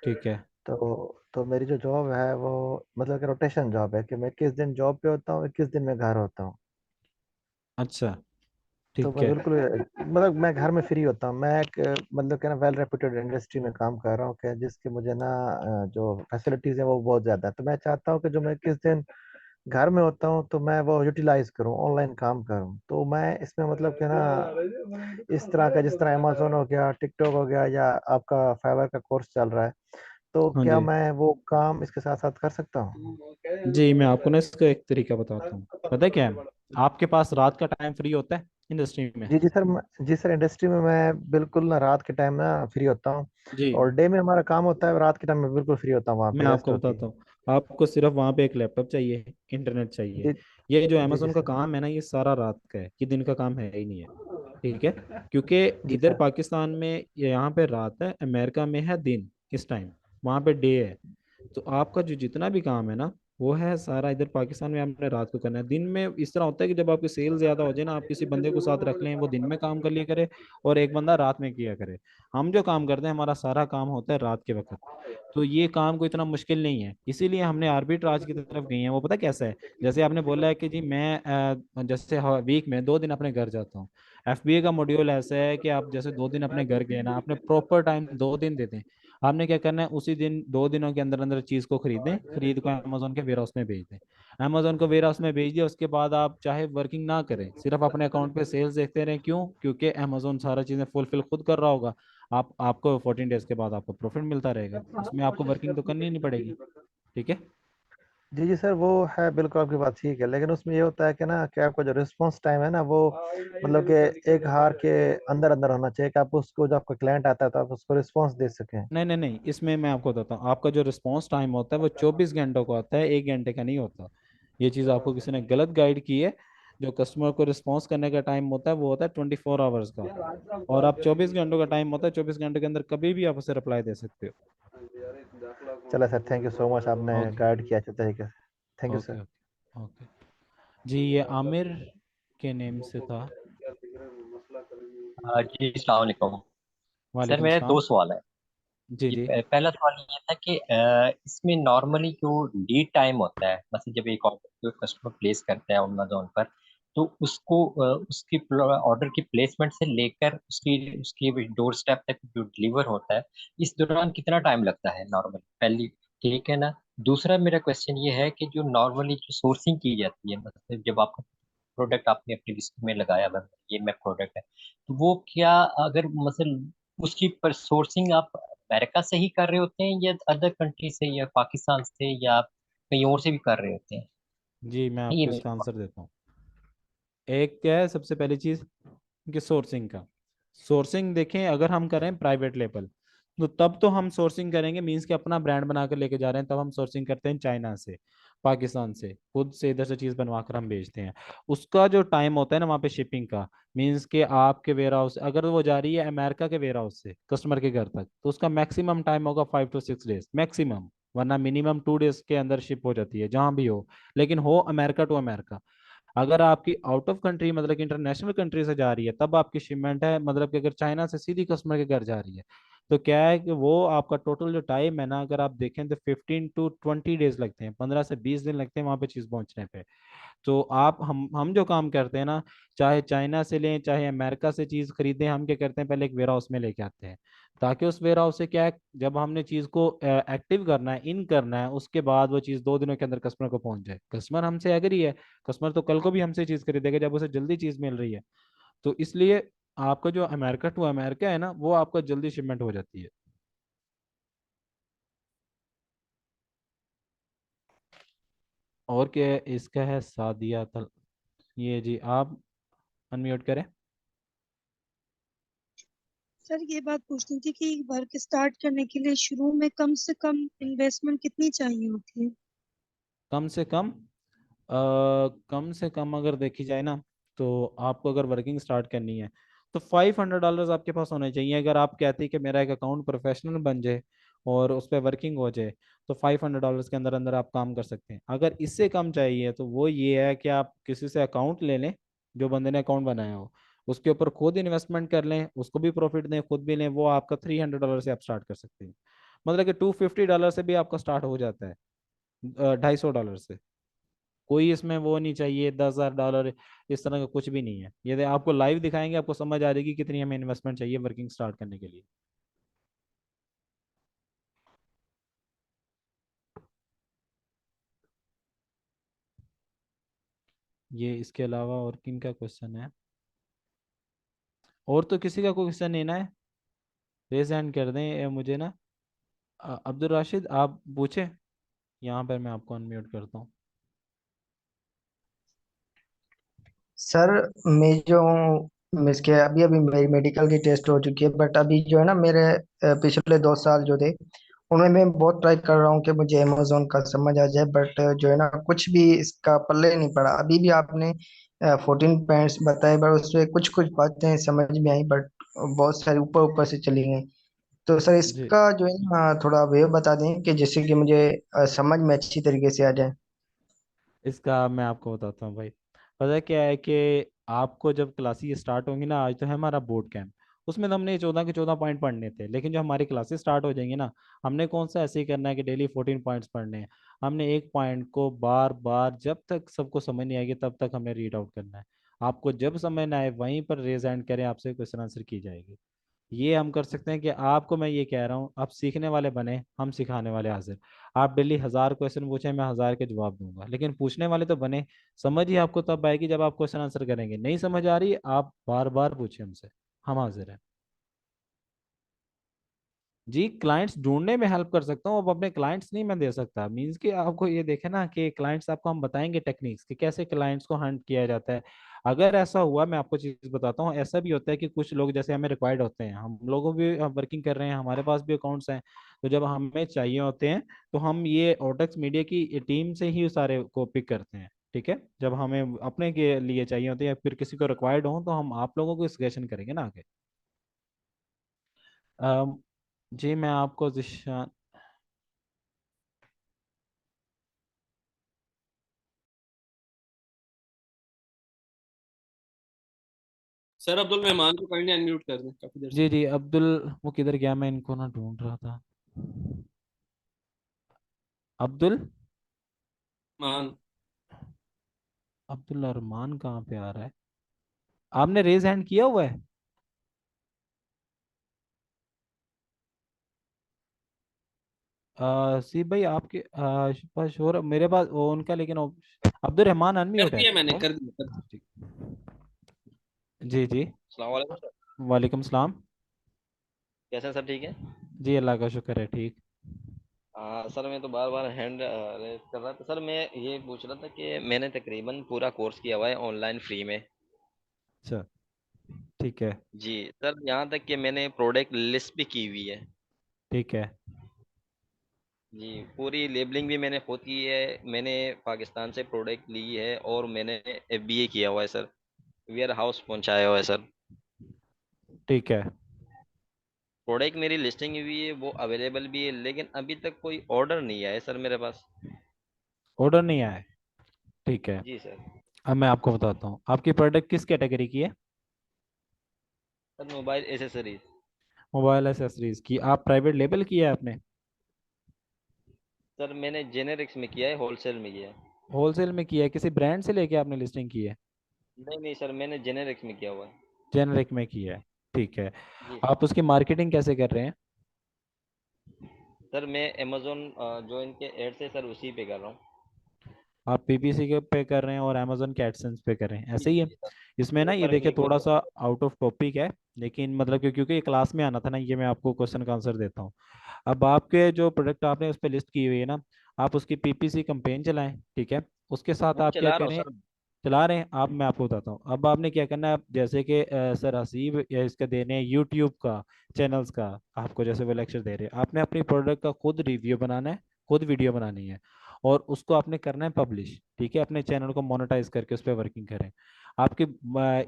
B: ठीक है।
D: तो मेरी जो जॉब है वो मतलब कि रोटेशन जॉब है, कि मैं किस दिन जॉब पे होता हूँ, किस दिन मैं घर होता हूँ।
B: अच्छा।
D: तो
B: ठीक
D: मैं
B: है।
D: बिल्कुल मतलब मैं घर में फ्री होता हूँ। मैं एक मतलब कि ना वेल रेप्यूटेड इंडस्ट्री में काम कर रहा हूँ, कि जिसकी मुझे ना जो फैसिलिटीज़ है वो बहुत ज़्यादा है। तो मैं चाहता हूँ कि जो मैं किस दिन घर में होता हूँ तो मैं वो यूटिलाइज करूँ, ऑनलाइन काम करूँ। तो मैं इसमें मतलब कि ना इस तरह का, जिस तरह अमेजोन हो गया, टिकटॉक हो गया, या आपका फाइवर का कोर्स चल रहा है, तो
B: हाँ
D: क्या
B: जी।
D: मैं वो काम इसके साथ साथ कर सकता हूँ?
B: जी मैं आपको ना इसका एक तरीका बताता हूँ, पता है क्या है? आपके पास रात का टाइम फ्री होता है इंडस्ट्री में?
D: जी जी सर, जी सर, इंडस्ट्री में मैं बिल्कुल ना रात के टाइम ना फ्री होता हूँ।
B: जी,
D: और डे में हमारा काम होता है, रात के टाइम में बिल्कुल फ्री होता हूँ, वहाँ
B: मैं
D: पे रेस्ट
B: आपको
D: होती है।
B: बताता हूँ। आपको सिर्फ वहाँ पे एक लैपटॉप चाहिए, इंटरनेट चाहिए।
D: जी
B: ये जो
D: जी जी
B: अमेजोन का
D: सर।
B: काम है ना, ये सारा रात का है, ये दिन का काम है ही नहीं है। ठीक है, क्योंकि
D: जी
B: इधर
D: सर।
B: पाकिस्तान में यहाँ पे रात है, अमेरिका में है दिन इस टाइम, वहाँ पे डे है। तो आपका जो जितना भी काम है ना, वो है सारा इधर पाकिस्तान में आपने रात को करना है। दिन में इस तरह होता है कि जब आपकी सेल ज्यादा हो जाए ना, आप किसी बंदे को साथ रख लें, वो दिन में काम कर लिया करे और एक बंदा रात में किया करे। हम जो काम करते हैं, हमारा सारा काम होता है रात के वक्त। तो ये काम कोई इतना मुश्किल नहीं है, इसीलिए हमने आर्बिट्राज की तरफ गई है। वो पता कैसा है? जैसे आपने बोला है कि जी मैं जैसे वीक में 2 दिन अपने घर जाता हूँ। एफबीए का मॉड्यूल ऐसा है कि आप जैसे 2 दिन अपने घर गए ना, आपने प्रॉपर टाइम 2 दिन देते हैं। आपने क्या करना है, उसी दिन 2 दिनों के अंदर अंदर चीज को खरीदें, खरीद को अमेजोन के वेयर हाउस में भेज दें। अमेजोन को वेयर हाउस में भेज दिया, उसके बाद आप चाहे वर्किंग ना करें, सिर्फ अपने अकाउंट पे सेल्स देखते रहें। क्यों? क्योंकि अमेजोन सारा चीजें फुलफिल खुद कर रहा होगा। आप आपको 14 डेज के बाद आपको प्रॉफिट मिलता रहेगा, उसमें आपको वर्किंग तो करनी नहीं पड़ेगी। ठीक है।
D: जी जी सर, वो है बिल्कुल आपकी बात ठीक है, लेकिन उसमें ये होता है कि ना कि आपका जो रिस्पांस टाइम है ना, वो मतलब कि एक हार के अंदर अंदर होना चाहिए, कि आप उसको, जब आपका क्लाइंट आता है तो आप उसको रिस्पांस दे सकें।
B: नहीं नहीं नहीं, इसमें मैं आपको बताता हूँ, आपका जो रिस्पॉन्स टाइम होता है वो 24 घंटों का होता है, 1 घंटे का नहीं होता। ये चीज़ आपको किसी ने गलत गाइड की है। जो कस्टमर को रिस्पॉन्स करने का टाइम होता है वो होता है 24 आवर्स का। और आप 24 घंटों का टाइम होता है, 24 घंटे के अंदर कभी भी आप उसे रिप्लाई दे सकते हो।
D: चलो sir, thank you so much, आपने
B: ओके
D: गाइड किया अच्छे तरीके से। Thank you
B: okay
D: sir.
B: Okay okay. जी, ये आमिर के नेम से था।
E: जी अस्सलाम वालेकुम। सर
B: वालेकुम
E: मेरे
B: सलाम।
E: दो सवाल है।
B: जी
E: जी
B: जी।
E: पहला सवाल ये था कि इसमें नॉर्मली जो लीड टाइम होता है, मतलब जब एक ऑर्डर कस्टमर प्लेस करता है अमेजोन पर, तो उसको उसकी ऑर्डर की प्लेसमेंट से लेकर उसकी उसकी डोर स्टेप तक जो डिलीवर होता है, इस दौरान कितना टाइम लगता है नॉर्मली? पहली, ठीक है ना। दूसरा मेरा क्वेश्चन ये है कि जो नॉर्मली जो सोर्सिंग की जाती है, मतलब जब आपका प्रोडक्ट आपने अपनी लिस्ट में लगाया, मतलब ये मैं प्रोडक्ट है, तो वो क्या, अगर मतलब उसकी पर सोर्सिंग आप अमेरिका से ही कर रहे होते हैं या अदर कंट्री से या पाकिस्तान से या आप कहीं और से भी कर रहे होते हैं?
B: जी, मैं
E: ये
B: आपको
E: मेरे
B: इसका
E: पास।
B: आंसर देता हूँ। एक क्या है सबसे पहली चीज, कि सोर्सिंग का। सोर्सिंग देखें, अगर हम करें प्राइवेट लेवल, तो तब तो हम सोर्सिंग करेंगे, मींस कि अपना ब्रांड बना कर लेके जा रहे हैं, तब हम सोर्सिंग करते हैं चाइना से, पाकिस्तान से, खुद से इधर से चीज बनवा कर हम भेजते हैं। उसका जो टाइम होता है ना वहाँ पे शिपिंग का, मींस कि आपके वेयर हाउस अगर वो जा रही है अमेरिका के वेयर हाउस से कस्टमर के घर तक, तो उसका मैक्सिमम टाइम होगा 5 to 6 डेज मैक्सिमम। वरना मिनिमम 2 डेज के अंदर शिप हो जाती है जहां भी हो, लेकिन हो अमेरिका टू अमेरिका। अगर आपकी आउट ऑफ कंट्री, मतलब कि इंटरनेशनल कंट्री से जा रही है, तब आपकी शिपमेंट है, मतलब कि अगर चाइना से सीधी कस्टमर के घर जा रही है, तो क्या है कि वो आपका टोटल जो टाइम है ना, अगर आप देखें तो 15 to 20 डेज लगते हैं, 15 से 20 दिन लगते हैं वहां पे चीज पहुंचने पे। तो आप हम जो काम करते हैं ना, चाहे चाइना से लें चाहे अमेरिका से चीज खरीदें, हम क्या करते हैं, पहले एक वेयर हाउस में लेके आते हैं, ताकि उस वेयर हाउस से क्या है, जब हमने चीज को एक्टिव करना है, इन करना है, उसके बाद वो चीज 2 दिनों के अंदर कस्टमर को पहुंच जाए। कस्टमर हमसे एग्री है, कस्टमर तो कल को भी हमसे चीज खरीदेगा जब उसे जल्दी चीज मिल रही है। तो इसलिए आपका जो अमेरिका टू अमेरिका है ना, वो आपका जल्दी शिपमेंट हो जाती है। और क्या है, इसका है सादिया तल। ये जी, आप अनम्यूट करें।
F: सर ये बात पूछनी थी कि वर्क स्टार्ट करने के लिए शुरू में कम से कम इन्वेस्टमेंट कितनी चाहिए होती है?
B: कम से कम कम से कम अगर देखी जाए ना, तो आपको अगर वर्किंग स्टार्ट करनी है तो $500 आपके पास होने चाहिए। अगर आप कहते हैं कि मेरा एक अकाउंट प्रोफेशनल बन जाए और उस पर वर्किंग हो जाए, तो $500 के अंदर अंदर आप काम कर सकते हैं। अगर इससे कम चाहिए तो वो ये है कि आप किसी से अकाउंट ले लें, जो बंदे ने अकाउंट बनाया हो, उसके ऊपर खुद इन्वेस्टमेंट कर लें, उसको भी प्रॉफिट दें, खुद भी लें, वो आपका $300 से आप स्टार्ट कर सकते हैं। मतलब कि $250 से भी आपका स्टार्ट हो जाता है, $250 से। कोई इसमें वो नहीं चाहिए, $10,000 इस तरह का कुछ भी नहीं है। ये आपको लाइव दिखाएंगे, आपको समझ आ जाएगी कितनी हमें इन्वेस्टमेंट चाहिए वर्किंग स्टार्ट करने के लिए। ये इसके अलावा और किन का क्वेश्चन है? और तो किसी का कोई क्वेश्चन नहीं ना है? रेज हैंड कर दें मुझे ना। अब्दुल राशिद आप पूछे, यहाँ पर मैं आपको अनम्यूट करता हूँ।
C: सर मैं जो मीन्स के अभी अभी मेरी मेडिकल की टेस्ट हो चुकी है, बट अभी जो है ना मेरे पिछले 2 साल जो थे उनमें मैं बहुत ट्राई कर रहा हूँ कि मुझे अमेजोन का समझ आ जाए, बट जो है ना कुछ भी इसका पल्ले नहीं पड़ा। अभी भी आपने 14 पॉइंट्स बताए, बट उसमें कुछ कुछ बातें समझ में आई, बट बहुत सारी ऊपर ऊपर से चली गई। तो सर
B: जी,
C: इसका जो है ना थोड़ा वे बता दें कि जिससे कि मुझे समझ में अच्छी तरीके से आ जाए।
B: इसका मैं आपको बताता हूँ भाई। पता क्या है कि आपको जब क्लासेस स्टार्ट होंगी ना, आज तो है हमारा बोर्ड कैंप, उसमें तो हमने 14 के 14 पॉइंट पढ़ने थे, लेकिन जो हमारी क्लासेस स्टार्ट हो जाएंगी ना, हमने कौन सा ऐसे ही करना है कि डेली 14 पॉइंट्स पढ़ने हैं। हमने एक पॉइंट को बार बार जब तक सबको समझ नहीं आएगी तब तक हमने रीड आउट करना है। आपको जब समझ ना आए वहीं पर रेज हैंड करें, आपसे क्वेश्चन आंसर की जाएगी। ये हम कर सकते हैं कि आपको मैं ये कह रहा हूँ, आप सीखने वाले बने, हम सिखाने वाले हाजिर। आप डेली 1000 क्वेश्चन पूछें, मैं 1000 के जवाब दूंगा, लेकिन पूछने वाले तो बने। समझ ही आपको तब आएगी जब आप क्वेश्चन आंसर करेंगे। नहीं समझ आ रही, आप बार बार पूछें हमसे, हम हाजिर हैं। जी, क्लाइंट्स ढूंढने में हेल्प कर सकता हूँ, अब अपने क्लाइंट्स नहीं मैं दे सकता। मीन्स कि आपको ये देखे ना कि क्लाइंट्स आपको हम बताएंगे टेक्निक्स कि कैसे क्लाइंट्स को हंट किया जाता है। अगर ऐसा हुआ, मैं आपको चीज बताता हूँ, ऐसा भी होता है कि कुछ लोग जैसे हमें रिक्वायर्ड होते हैं, हम लोगों भी वर्किंग कर रहे हैं, हमारे पास भी अकाउंट्स हैं, तो जब हमें चाहिए होते हैं तो हम ये ओटेक्स मीडिया की टीम से ही सारे को पिक करते हैं। ठीक है, जब हमें अपने के लिए चाहिए होते हैं या फिर किसी को रिक्वायर्ड हो, तो हम आप लोगों को सजेशन करेंगे ना आगे। अम, जी मैं आपको दिशा।
A: सर अब्दुल मेहमान को काइंडली अनम्यूट कर दें, काफी देर से।
B: जी जी, अब्दुल, वो किधर गया, मैं इनको ना ढूंढ रहा था। अब्दुल,
A: मान।
B: अब्दुल अरमान कहाँ पे आ रहा है? आपने रेज हैंड किया हुआ है? सी भाई आपके पास और मेरे पास वो उनका, लेकिन अब्दुल रहमान
A: कर
B: अनम्यूट है।
A: दिया मैंने,
B: कौन?
A: कर दिया, कर दिया।
B: ठीक। जी जी।
G: अस्सलाम वालेकुम सर।
B: वालेकुम सलाम।
G: कैसे हैं सर, ठीक है?
B: जी अल्लाह का शुक्र है, ठीक।
G: हाँ सर, मैं तो बार बार हैंड रेज कर रहा था सर। मैं ये पूछ रहा था कि मैंने तकरीबन पूरा कोर्स किया हुआ है ऑनलाइन फ्री में।
B: अच्छा, ठीक है।
G: जी सर, यहाँ तक कि मैंने प्रोडक्ट लिस्ट भी की हुई है।
B: ठीक है।
G: जी, पूरी लेबलिंग भी मैंने खुद की है। मैंने पाकिस्तान से प्रोडक्ट ली है और मैंने FBA किया हुआ है सर। वेयर हाउस पहुँचाया हुआ है सर।
B: ठीक है।
G: प्रोडक्ट मेरी लिस्टिंग हुई है, वो अवेलेबल भी है, लेकिन अभी तक कोई ऑर्डर नहीं आया है सर मेरे पास।
B: ऑर्डर नहीं आया है? ठीक है।
G: जी सर।
B: अब मैं आपको बताता हूँ, आपकी प्रोडक्ट किस कैटेगरी की है?
G: Sir mobile accessories.
B: Mobile accessories की। आप प्राइवेट लेबल किया है आपने?
G: सर मैंने जेनेरिक्स में किया है, होलसेल में किया है।
B: होलसेल में किया है? किसी ब्रांड से लेके आपने लिस्टिंग की है?
G: नहीं नहीं सर, मैंने जेनेरिक्स में किया हुआ है।
B: जेनरिक में किया है? ठीक है।
G: जी
B: आप उसकी मार्केटिंग कैसे कर रहे हैं?
G: सर, मैं अमेजोन जो इनके एड्स है सर उसी पे कर रहा हूँ।
B: आप पीपीसी के पे कर रहे हैं और अमेजोन के एडसेंस पे कर रहे हैं,
G: जी
B: ऐसे ही
G: जी
B: है?
G: जी सर।
B: इसमें ना ये
G: ऊपर
B: देखिए,
G: क्लिक
B: थोड़ा
G: होता
B: सा
G: है।
B: आउट ऑफ टॉपिक है, लेकिन मतलब क्योंकि ये क्लास में आना था ना, ये मैं आपको क्वेश्चन का आंसर देता हूँ। अब आपके जो प्रोडक्ट आपने उस पर लिस्ट की हुई है ना, आप उसकी पीपीसी कंपेन चलाएं। ठीक है, उसके साथ
G: मैं
B: आप क्या
G: चला रहा हूँ
B: करें,
G: सर।
B: चला रहे हैं आप, मैं आपको बताता हूँ। अब आपने क्या करना है, आप जैसे कि सर हसीब या इसका देने हैं यूट्यूब का चैनल्स का, आपको जैसे वो लेक्चर दे रहे हैं, आपने अपनी प्रोडक्ट का खुद रिव्यू बनाना है, खुद वीडियो बनानी है, और उसको आपने करना है पब्लिश। ठीक है, अपने चैनल को मोनेटाइज करके उस पर वर्किंग करें। आपके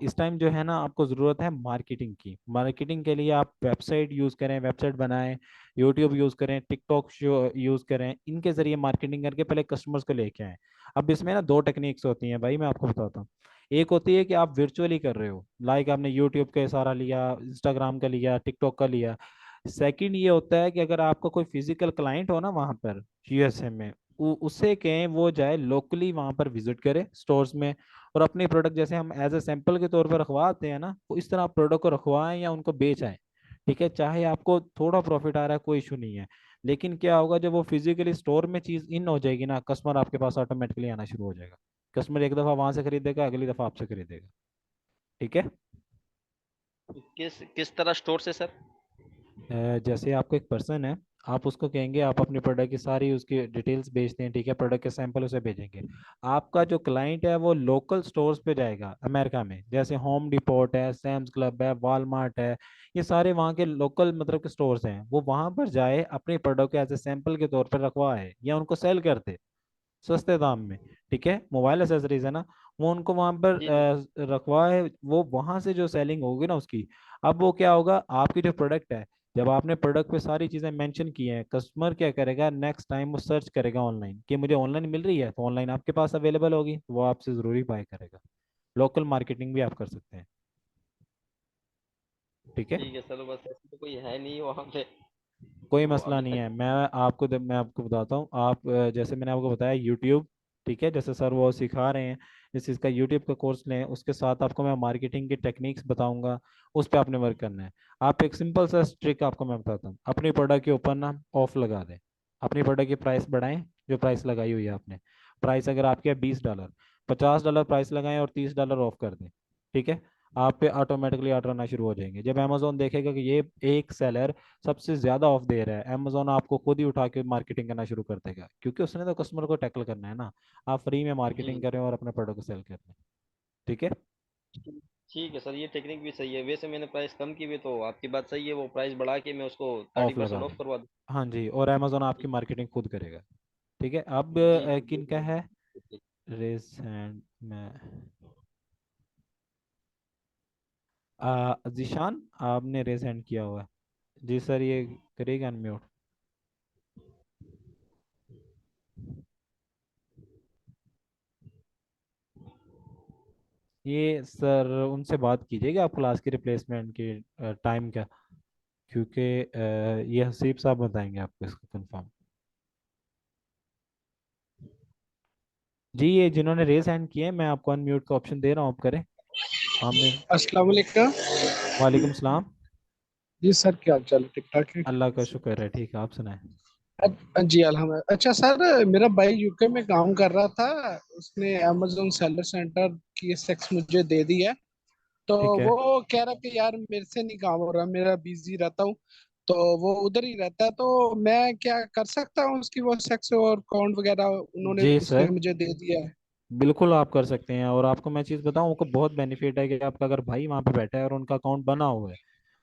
B: इस टाइम जो है ना, आपको ज़रूरत है मार्केटिंग की। मार्केटिंग के लिए आप वेबसाइट यूज़ करें, वेबसाइट बनाएं, यूट्यूब यूज़ करें, टिकटॉक शो यूज़ करें, इनके ज़रिए मार्केटिंग करके पहले कस्टमर्स को लेके आएँ। अब इसमें ना दो टेक्निक्स होती हैं भाई, मैं आपको बताता हूँ। एक होती है कि आप वर्चुअली कर रहे हो, लाइक आपने यूट्यूब का सहारा लिया, इंस्टाग्राम का लिया, टिकटॉक का लिया। सेकंड ये होता है कि अगर आपका कोई फिजिकल क्लाइंट हो ना वहाँ पर यूएसए में, उससे कहें वो जाए लोकली वहाँ पर विजिट करे स्टोर्स में, और अपने प्रोडक्ट जैसे हम एज ए सैंपल के तौर पर रखवाते हैं ना, तो इस तरह आप प्रोडक्ट को रखवाएं या उनको बेच आए। ठीक है, चाहे आपको थोड़ा प्रॉफिट आ रहा है कोई इशू नहीं है, लेकिन क्या होगा, जब वो फिजिकली स्टोर में चीज इन हो जाएगी ना, कस्टमर आपके पास ऑटोमेटिकली आना शुरू हो जाएगा। कस्टमर एक दफा वहां से खरीदेगा, अगली दफा आपसे खरीदेगा। ठीक है।
G: किस किस तरह स्टोर से सर?
B: जैसे आपको एक पर्सन है, आप उसको कहेंगे आप अपनी प्रोडक्ट की सारी उसकी डिटेल्स भेजते हैं, ठीक है, प्रोडक्ट के सैंपल उसे भेजेंगे। आपका जो क्लाइंट है वो लोकल स्टोर्स पे जाएगा अमेरिका में, जैसे होम डिपोट है, सैम्स क्लब है, वॉलमार्ट है, ये सारे वहाँ के लोकल मतलब के स्टोर्स हैं। वो वहाँ पर जाए अपनी प्रोडक्ट को एज ए सैंपल के तौर पर रखवाए या उनको सेल कर दे सस्ते दाम में, ठीक है, मोबाइल एसेसरीज है ना, वो उनको वहां पर
G: जी जी
B: रखवा है। वो वहां से जो सेलिंग होगी ना उसकी, अब वो क्या होगा, आपकी जो प्रोडक्ट है, जब आपने प्रोडक्ट पे सारी चीजें मेंशन की हैं, कस्टमर क्या करेगा, नेक्स्ट टाइम वो सर्च करेगा ऑनलाइन कि मुझे ऑनलाइन मिल रही है, तो ऑनलाइन आपके पास अवेलेबल होगी, तो वो आपसे जरूरी बाय करेगा। लोकल मार्केटिंग भी आप कर सकते हैं, ठीक है।
G: ठीक है सर, बस ऐसे तो कोई है नहीं वहाँ पे,
B: कोई
G: तो
B: मसला
G: अभी
B: नहीं
G: तक।
B: है। मैं आपको बताता हूँ। आप जैसे मैंने आपको बताया यूट्यूब, ठीक है, जैसे सर वो सिखा रहे हैं, इस चीज़ का यूट्यूब का कोर्स लें, उसके साथ आपको मैं मार्केटिंग की टेक्निक्स बताऊंगा, उस पर आपने वर्क करना है। आप एक सिंपल सा ट्रिक आपको मैं बताता हूँ, अपनी प्रोडक्ट के ऊपर ना ऑफ लगा दें, अपनी प्रोडक्ट की प्राइस बढ़ाएं, जो प्राइस लगाई हुई है आपने, प्राइस अगर आपके $20, $50 प्राइस लगाएं और $30 ऑफ कर दें, ठीक है। आप पे ऑटोमेटिकली ऑर्डर आना शुरू हो जाएंगे। जब अमेजोन देखेगा कि ये एक सेलर सबसे ज्यादा ऑफ दे रहा है, अमेजोन आपको खुद ही उठा के मार्केटिंग करना शुरू कर देगा, क्योंकि उसने तो कस्टमर को टैकल करना है ना। आप फ्री में
G: जी
B: मार्केटिंग कर रहे हो और अपने प्रोडक्ट को सेल कर रहे हैं, ठीक है।
G: ठीक है सर, ये टेक्निक भी सही है। वैसे मैंने प्राइस कम की भी, तो आपकी बात सही है, वो प्राइस बढ़ा के मैं उसको थर्टी
B: ऑफ लगा
G: परसेंट
B: दें,
G: ऑफ करवा दूँ।
B: हाँ जी, और अमेजोन आपकी मार्केटिंग खुद करेगा, ठीक है। अब
G: जी जी
B: किन का है
G: जी।
B: रेस हैंड में, जीशान आपने रेस हैंड किया हुआ है। जी सर, ये करेगा अनम्यूट। ये सर उनसे बात कीजिएगा आप क्लास की रिप्लेसमेंट के टाइम का, क्योंकि ये हसीब साहब बताएंगे आपको इसको कंफर्म। जी, ये जिन्होंने रेज हैंड किए हैं, मैं आपको अनम्यूट का ऑप्शन दे रहा हूँ, आप करें। आमिर,
H: अस्सलाम वालेकुम।
B: वालेकुम सलाम।
H: जी सर, क्या हाल चाल है? ठीक ठाक है।
B: अल्लाह का शुक्र है, ठीक है, आप सुनाएं।
H: जी अल्हम्दुलिल्लाह। अच्छा सर, मेरा भाई यूके में काम कर रहा था, उसने अमेजोन सेलर सेंटर की सेक्स मुझे दे दी है। तो
B: ठीक है।
H: वो कह रहा कि यार मेरे से नहीं काम हो रहा, मेरा बिजी रहता हूँ। तो वो उधर ही रहता है, तो मैं क्या कर सकता हूँ उसकी वो सेक्स और अकाउंट वगैरह उन्होंने
B: जी
H: उसने
B: सर,
H: मुझे दे दिया है।
B: बिल्कुल आप कर सकते हैं। और आपको मैं चीज़ बताऊं, उनको बहुत बेनिफिट है कि आपका अगर भाई वहाँ पे बैठा है और उनका अकाउंट बना हुआ है,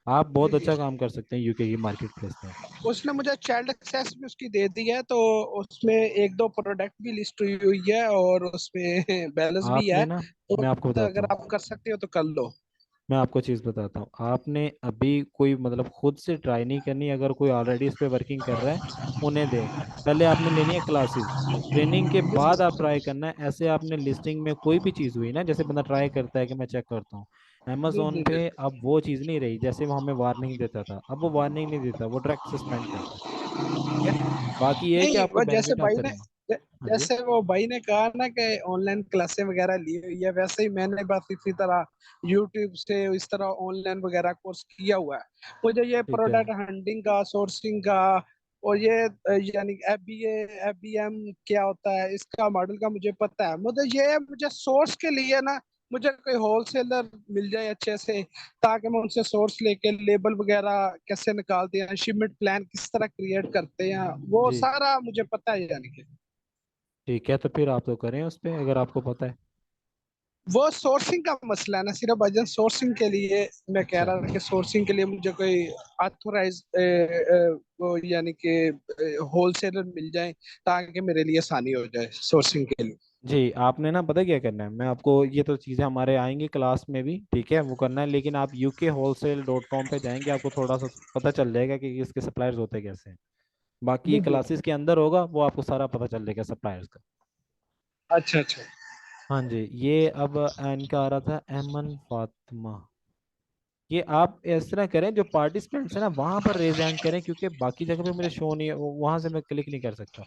B: आप
H: जी
B: बहुत
H: जी।
B: अच्छा काम कर सकते हैं यूके की मार्केट प्लेस में।
H: उसने मुझे चाइल्ड एक्सेस भी उसकी दे दी है, तो उसमें एक दो प्रोडक्ट भी लिस्ट हुई हुई है और उसमें बैलेंस भी है।
B: आपने ना,
H: तो
B: मैं आपको बताता
H: अगर
B: हूँ,
H: आप कर सकते हो तो कर लो।
B: मैं आपको चीज़ बताता हूँ, आपने अभी कोई मतलब खुद से ट्राई नहीं करनी। अगर कोई ऑलरेडी इस पे वर्किंग कर रहा है, उन्हें दें। पहले आपने लेनी है क्लासेस, ट्रेनिंग के बाद आप ट्राई करना है। ऐसे आपने लिस्टिंग में कोई भी चीज़ हुई ना, जैसे बंदा ट्राई करता है कि मैं चेक करता हूँ,
H: जी
B: अमेजोन
H: जी जी।
B: पे अब वो चीज़ नहीं रही। जैसे वो हमें वार्निंग देता था, अब वो वार्निंग नहीं देता, वो डायरेक्ट सस्पेंड करता है, ठीक है। बाकी ये है कि
H: नहीं,
B: आपको
H: वो जैसे
B: बेनिफिट आप
H: भाई ने
B: करेंगे। हाँ जी।
H: जैसे वो भाई ने कहा ना कि ऑनलाइन क्लासें वगैरह ली हुई है, वैसे ही मैंने बस इसी तरह यूट्यूब से इस तरह ऑनलाइन वगैरह कोर्स किया हुआ है। मुझे ये
B: ठीक है।
H: प्रोडक्ट हंटिंग का, सोर्सिंग का, और ये यानी एफ बी एम क्या होता है, इसका मॉडल का मुझे पता है। मुझे सोर्स के लिए ना, मुझे कोई होलसेलर मिल जाए अच्छे से, ताकि मैं उनसे सोर्स लेके लेबल वगैरह कैसे निकालते हैं, शिपमेंट प्लान किस तरह क्रिएट करते हैं, वो
B: जी,
H: सारा मुझे पता है। यानी कि
B: ठीक है, तो फिर आप तो करें उस पे अगर आपको पता है।
H: वो सोर्सिंग का मसला है ना, सिर्फ वजन सोर्सिंग के लिए मैं कह
B: अच्छा,
H: रहा था कि सोर्सिंग के लिए मुझे कोई ऑथोराइज वो यानी कि होलसेलर मिल जाए, ताकि मेरे लिए आसानी हो जाए सोर्सिंग के लिए।
B: जी, आपने ना पता क्या करना है, मैं आपको ये तो चीज़ें हमारे आएंगी क्लास में भी, ठीक है, वो करना है। लेकिन आप UK wholesale.com पे जाएंगे, आपको थोड़ा सा पता चल जाएगा कि इसके सप्लायर्स होते कैसे हैं। बाकी ये
H: जी जी।
B: क्लासेस के अंदर होगा, वो आपको सारा पता चल जाएगा सप्लायर्स का।
H: अच्छा अच्छा।
B: हाँ जी। ये अब इनका आ रहा था अहमन फातिमा। ये आप इस तरह करें, जो पार्टिसिपेंट्स है ना वहाँ पर रेज हैंड करें, क्योंकि बाकी जगह पे मुझे शो नहीं है, वहाँ से मैं क्लिक नहीं कर सकता।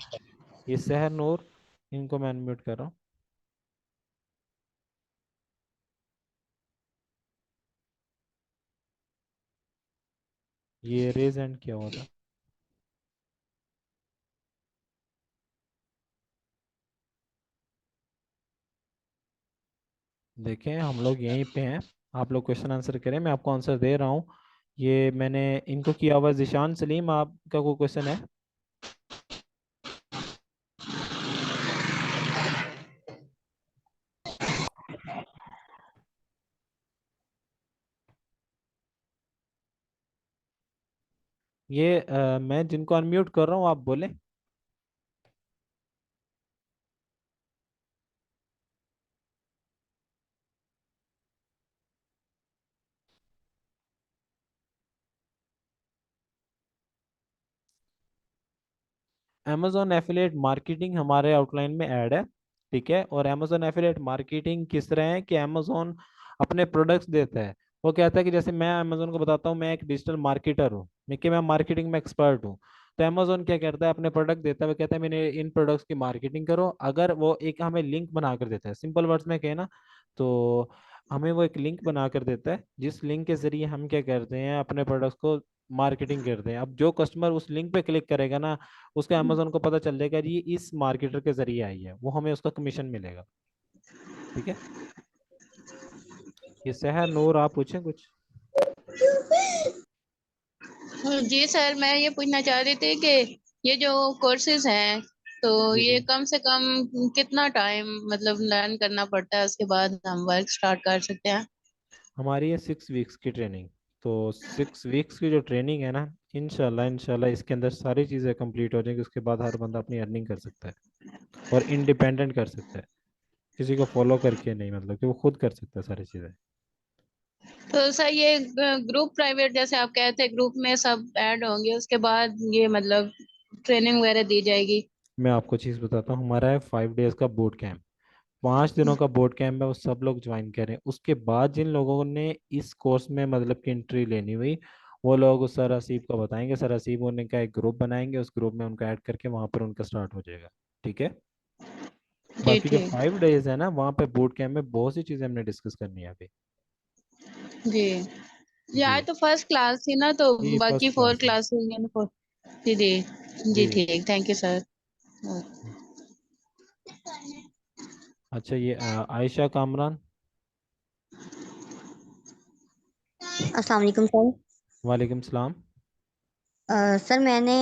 B: ये सहर नूर, इनको मैं अनम्यूट कर रहा हूँ। ये रेज हैंड किया हुआ था। देखें हम लोग यहीं पे हैं, आप लोग क्वेश्चन आंसर करें, मैं आपको आंसर दे रहा हूँ। ये मैंने इनको किया हुआ है। जिशान सलीम, आपका कोई क्वेश्चन है? ये मैं जिनको अनम्यूट कर रहा हूँ आप बोले। Amazon एफिलिएट मार्केटिंग हमारे आउटलाइन में ऐड है, ठीक है। और Amazon एफिलिएट मार्केटिंग किस तरह है कि Amazon अपने प्रोडक्ट्स देता है। वो कहता है कि जैसे मैं Amazon को बताता हूँ मैं एक डिजिटल मार्केटर हूँ, मैं मार्केटिंग में एक्सपर्ट हूँ। तो Amazon क्या करता है, अपने प्रोडक्ट देता है, वो कहता है मैंने इन प्रोडक्ट्स की मार्केटिंग करो। अगर वो एक हमें लिंक बना कर देता है, सिंपल वर्ड्स में कहे ना, तो हमें वो एक लिंक बना कर देता है, जिस लिंक के जरिए हम क्या करते हैं, अपने प्रोडक्ट्स को मार्केटिंग करते हैं। अब जो कस्टमर उस लिंक पे क्लिक करेगा ना, उसका अमेजोन को पता चल जाएगा ये इस मार्केटर के जरिए आई है, वो हमें उसका कमीशन मिलेगा, ठीक है। ये सहर नूर, आप पूछें कुछ?
I: जी सर, मैं ये पूछना चाह रही थी कि ये जो कोर्सेज हैं तो
B: जी
I: ये
B: जी।
I: कम से कम कितना टाइम मतलब लर्न करना पड़ता है, उसके बाद हम वर्क स्टार्ट कर सकते हैं?
B: हमारी है 6 वीक्स की ट्रेनिंग। तो 6 वीक्स की जो ट्रेनिंग है ना, इंशाल्लाह इंशाल्लाह इसके अंदर सारी चीज़ें कंप्लीट हो जाएंगी। उसके बाद हर बंदा अपनी अर्निंग कर सकता है और इंडिपेंडेंट कर सकता है, किसी को फॉलो करके नहीं, मतलब कि वो खुद कर सकता है सारी चीज़ें।
I: तो सर ये ग्रुप प्राइवेट जैसे आप कहते हैं ग्रुप में सब ऐड होंगे, उसके बाद ये मतलब ट्रेनिंग वगैरह दी जाएगी?
B: मैं आपको चीज़ बताता हूँ, हमारा है 5 डेज का बोट कैंप, 5 दिनों का बोट कैंप है, वो सब लोग ज्वाइन करें। उसके बाद जिन लोगों ने इस कोर्स में मतलब कि एंट्री लेनी हुई, वो लोग उस सर हसीब को बताएंगे, सर हसीब उनका एक ग्रुप बनाएंगे, उस ग्रुप में उनका ऐड करके वहाँ पर उनका स्टार्ट हो जाएगा, ठीक है।
I: जी
B: बाकी जो
I: ठीक।
B: 5 डेज है ना, वहाँ पे बोट कैंप में बहुत सी चीज़ें हमने डिस्कस करनी है अभी।
I: जी ये
B: जी
I: आज तो फर्स्ट क्लास थी ना, तो
B: जी,
I: बाकी
B: फर्स्ट
I: 4
B: क्लास है।
I: क्लासेस यानी 4। जी जी जी
B: जी।
I: ठीक, थैंक यू सर।
B: अच्छा, ये आयशा कामरान।
J: अस्सलाम वालेकुम सर।
B: वालेकुम सलाम।
J: सर मैंने